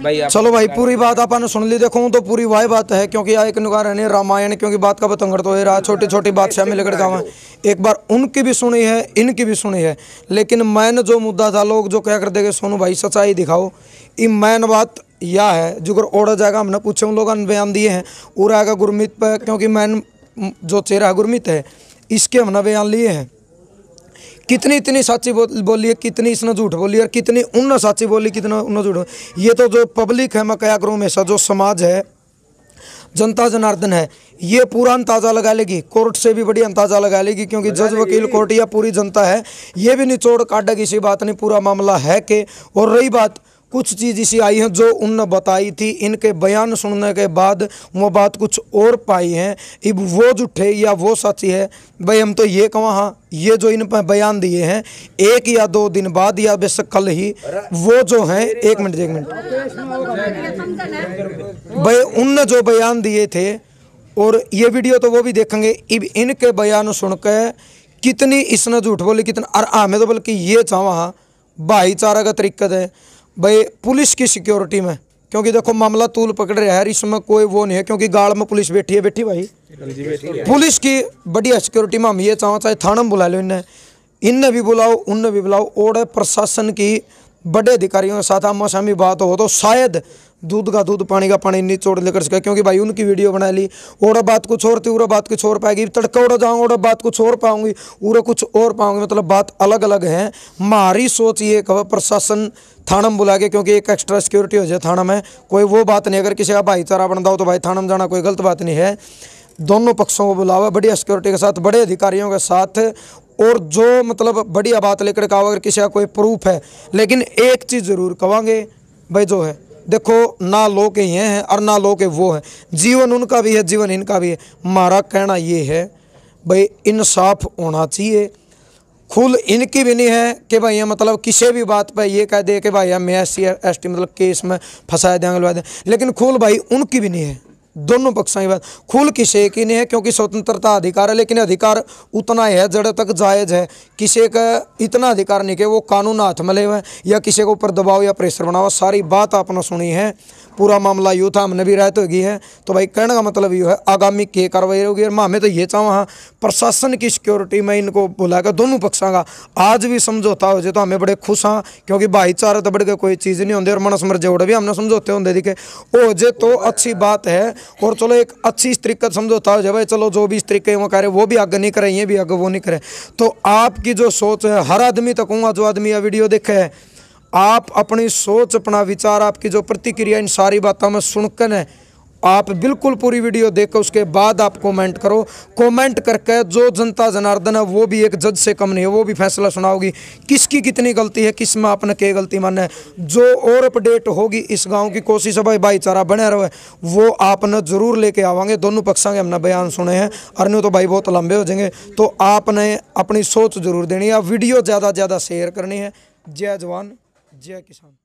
भाई चलो भाई पूरी बात आपने सुन ली। देखो तो पूरी वाह बात है क्योंकि एक नुकार है रामायण, क्योंकि बात का बतंगड़ तो रहा, छोटी छोटी बात से हमें लेकर जावा, एक बार उनकी भी सुनी है इनकी भी सुनी है, लेकिन मैंने जो मुद्दा था लोग जो क्या कर देंगे सोनू भाई सच्चाई दिखाओ, ये मैन बात यह है जो ओढ़ा जाएगा हमने पूछे उन लोगों ने बयान दिए हैं और आएगा गुरमीत पर, क्योंकि मैन जो चेहरा गुरमीत है इसके हमने बयान लिए हैं, कितनी इतनी सच्ची बोली है, कितनी इसने झूठ बोली है और कितनी उनने सच्ची बोली कितना उन्होंने झूठ। ये तो जो पब्लिक है मैं क्या करूँ हमेशा जो समाज है जनता जनार्दन है ये पूरा अंदाजा लगा लेगी, कोर्ट से भी बड़ी अंदाजा लगा लेगी, क्योंकि जज वकील कोर्ट या पूरी जनता है ये भी निचोड़ काटेगी, इसी बात नहीं पूरा मामला है कि। और रही बात कुछ चीज़ इसी आई है जो उनने बताई थी, इनके बयान सुनने के बाद वो बात कुछ और पाई है, अब वो झूठे या वो सच्ची है भाई हम तो ये कहवा, हाँ ये जो इन पर बयान दिए हैं 1 या 2 दिन बाद या बेशक कल ही वो जो हैं 1 मिनट भाई उनने जो बयान दिए थे और ये वीडियो तो वो भी देखेंगे, अब इनके बयान सुनकर कितनी इसने झूठ बोली कितना, और हमें तो बल्कि ये चाहा भाईचारा का तरीका है भाई पुलिस की सिक्योरिटी में, क्योंकि देखो मामला तूल पकड़ रहा है इसमें कोई वो नहीं है, क्योंकि गाड़ में पुलिस बैठी है, बैठी भाई पुलिस की बढ़िया सिक्योरिटी में हम ये चाहे थाना में बुला लो, इन्हें भी बुलाओ उनने भी बुलाओ, और प्रशासन की बड़े अधिकारियों के साथ आमो सामने बात हो तो शायद दूध का दूध पानी का पानी निचोड़ लेकर सके, क्योंकि भाई उनकी वीडियो बना ली और बात कुछ और थी, और बात कुछ और पाएगी, तड़का उड़ा जाऊँगा और बात कुछ और पाऊंगी और कुछ और पाऊंगी, मतलब बात अलग अलग है। हमारी सोच ये कहो प्रशासन थाना में बुला के, क्योंकि एक एक्स्ट्रा सिक्योरिटी हो जाए थाना में, कोई वो बात नहीं, अगर किसी का भाईचारा बनता हो तो भाई थाना में जाना कोई गलत बात नहीं है, दोनों पक्षों को बुलावा बढ़िया सिक्योरिटी के साथ बड़े अधिकारियों के साथ, और जो मतलब बढ़िया बात लेकर कहा अगर किसी का कोई प्रूफ है। लेकिन एक चीज़ ज़रूर कहेंगे भाई जो है देखो ना लोग के ये हैं और ना लोग के वो है, जीवन उनका भी है जीवन इनका भी है। हमारा कहना ये है भाई इंसाफ होना चाहिए, खुल इनकी भी नहीं है कि भाई मतलब किसी भी बात पर ये कह दे कि भाई हम SC ST मतलब केस में फंसा देंगे, लेकिन खुल भाई उनकी भी नहीं है, दोनों पक्षों की बात खुल किसी की नहीं है, क्योंकि स्वतंत्रता अधिकार है, लेकिन अधिकार उतना ही है जड़ तक जायज़ है, किसी का इतना अधिकार नहीं कि वो कानून हाथ में ले हुए या किसी के ऊपर दबाव या प्रेशर बना हुआ। सारी बात आपने सुनी है, पूरा मामला यूँ था, हमने भी रायत होगी है। तो भाई कहने का मतलब ये है आगामी के कार्रवाई होगी। और हमें तो ये चाहूँ हाँ प्रशासन की सिक्योरिटी में इनको बुलाकर दोनों पक्षों का आज भी समझौता हो जाए तो हमें बड़े खुश हाँ, क्योंकि भाईचारा तो बढ़ के कोई चीज़ नहीं होती। और मनस मर जोड़ भी हमने समझौते होंगे दिखे हो जे तो अच्छी बात है। और चलो एक अच्छी इस तरीके समझौता हो जाए भाई, चलो जो भी इस तरीके वो करे वो भी आगे नहीं करे, ये भी आगे वो नहीं करे। तो आपकी जो सोच है, हर आदमी तक कहूँगा जो आदमी यह वीडियो देखे है, आप अपनी सोच, अपना विचार, आपकी जो प्रतिक्रिया इन सारी बातों में सुनकर है, आप बिल्कुल पूरी वीडियो देखकर उसके बाद आप कमेंट करो। कमेंट करके जो जनता जनार्दन है वो भी एक जज से कम नहीं है, वो भी फैसला सुनाओगी किसकी कितनी गलती है, किस में आपने क्या गलती माने। जो और अपडेट होगी इस गांव की कोशिश है भाई भाईचारा बने रहे, वो आपने जरूर लेके आवांगे। दोनों पक्षों के हमने बयान सुने हैं, और तो भाई बहुत लंबे हो जाएंगे। तो आपने अपनी सोच जरूर देनी है, वीडियो ज़्यादा से ज़्यादा शेयर करनी है। जय जवान जय किसान।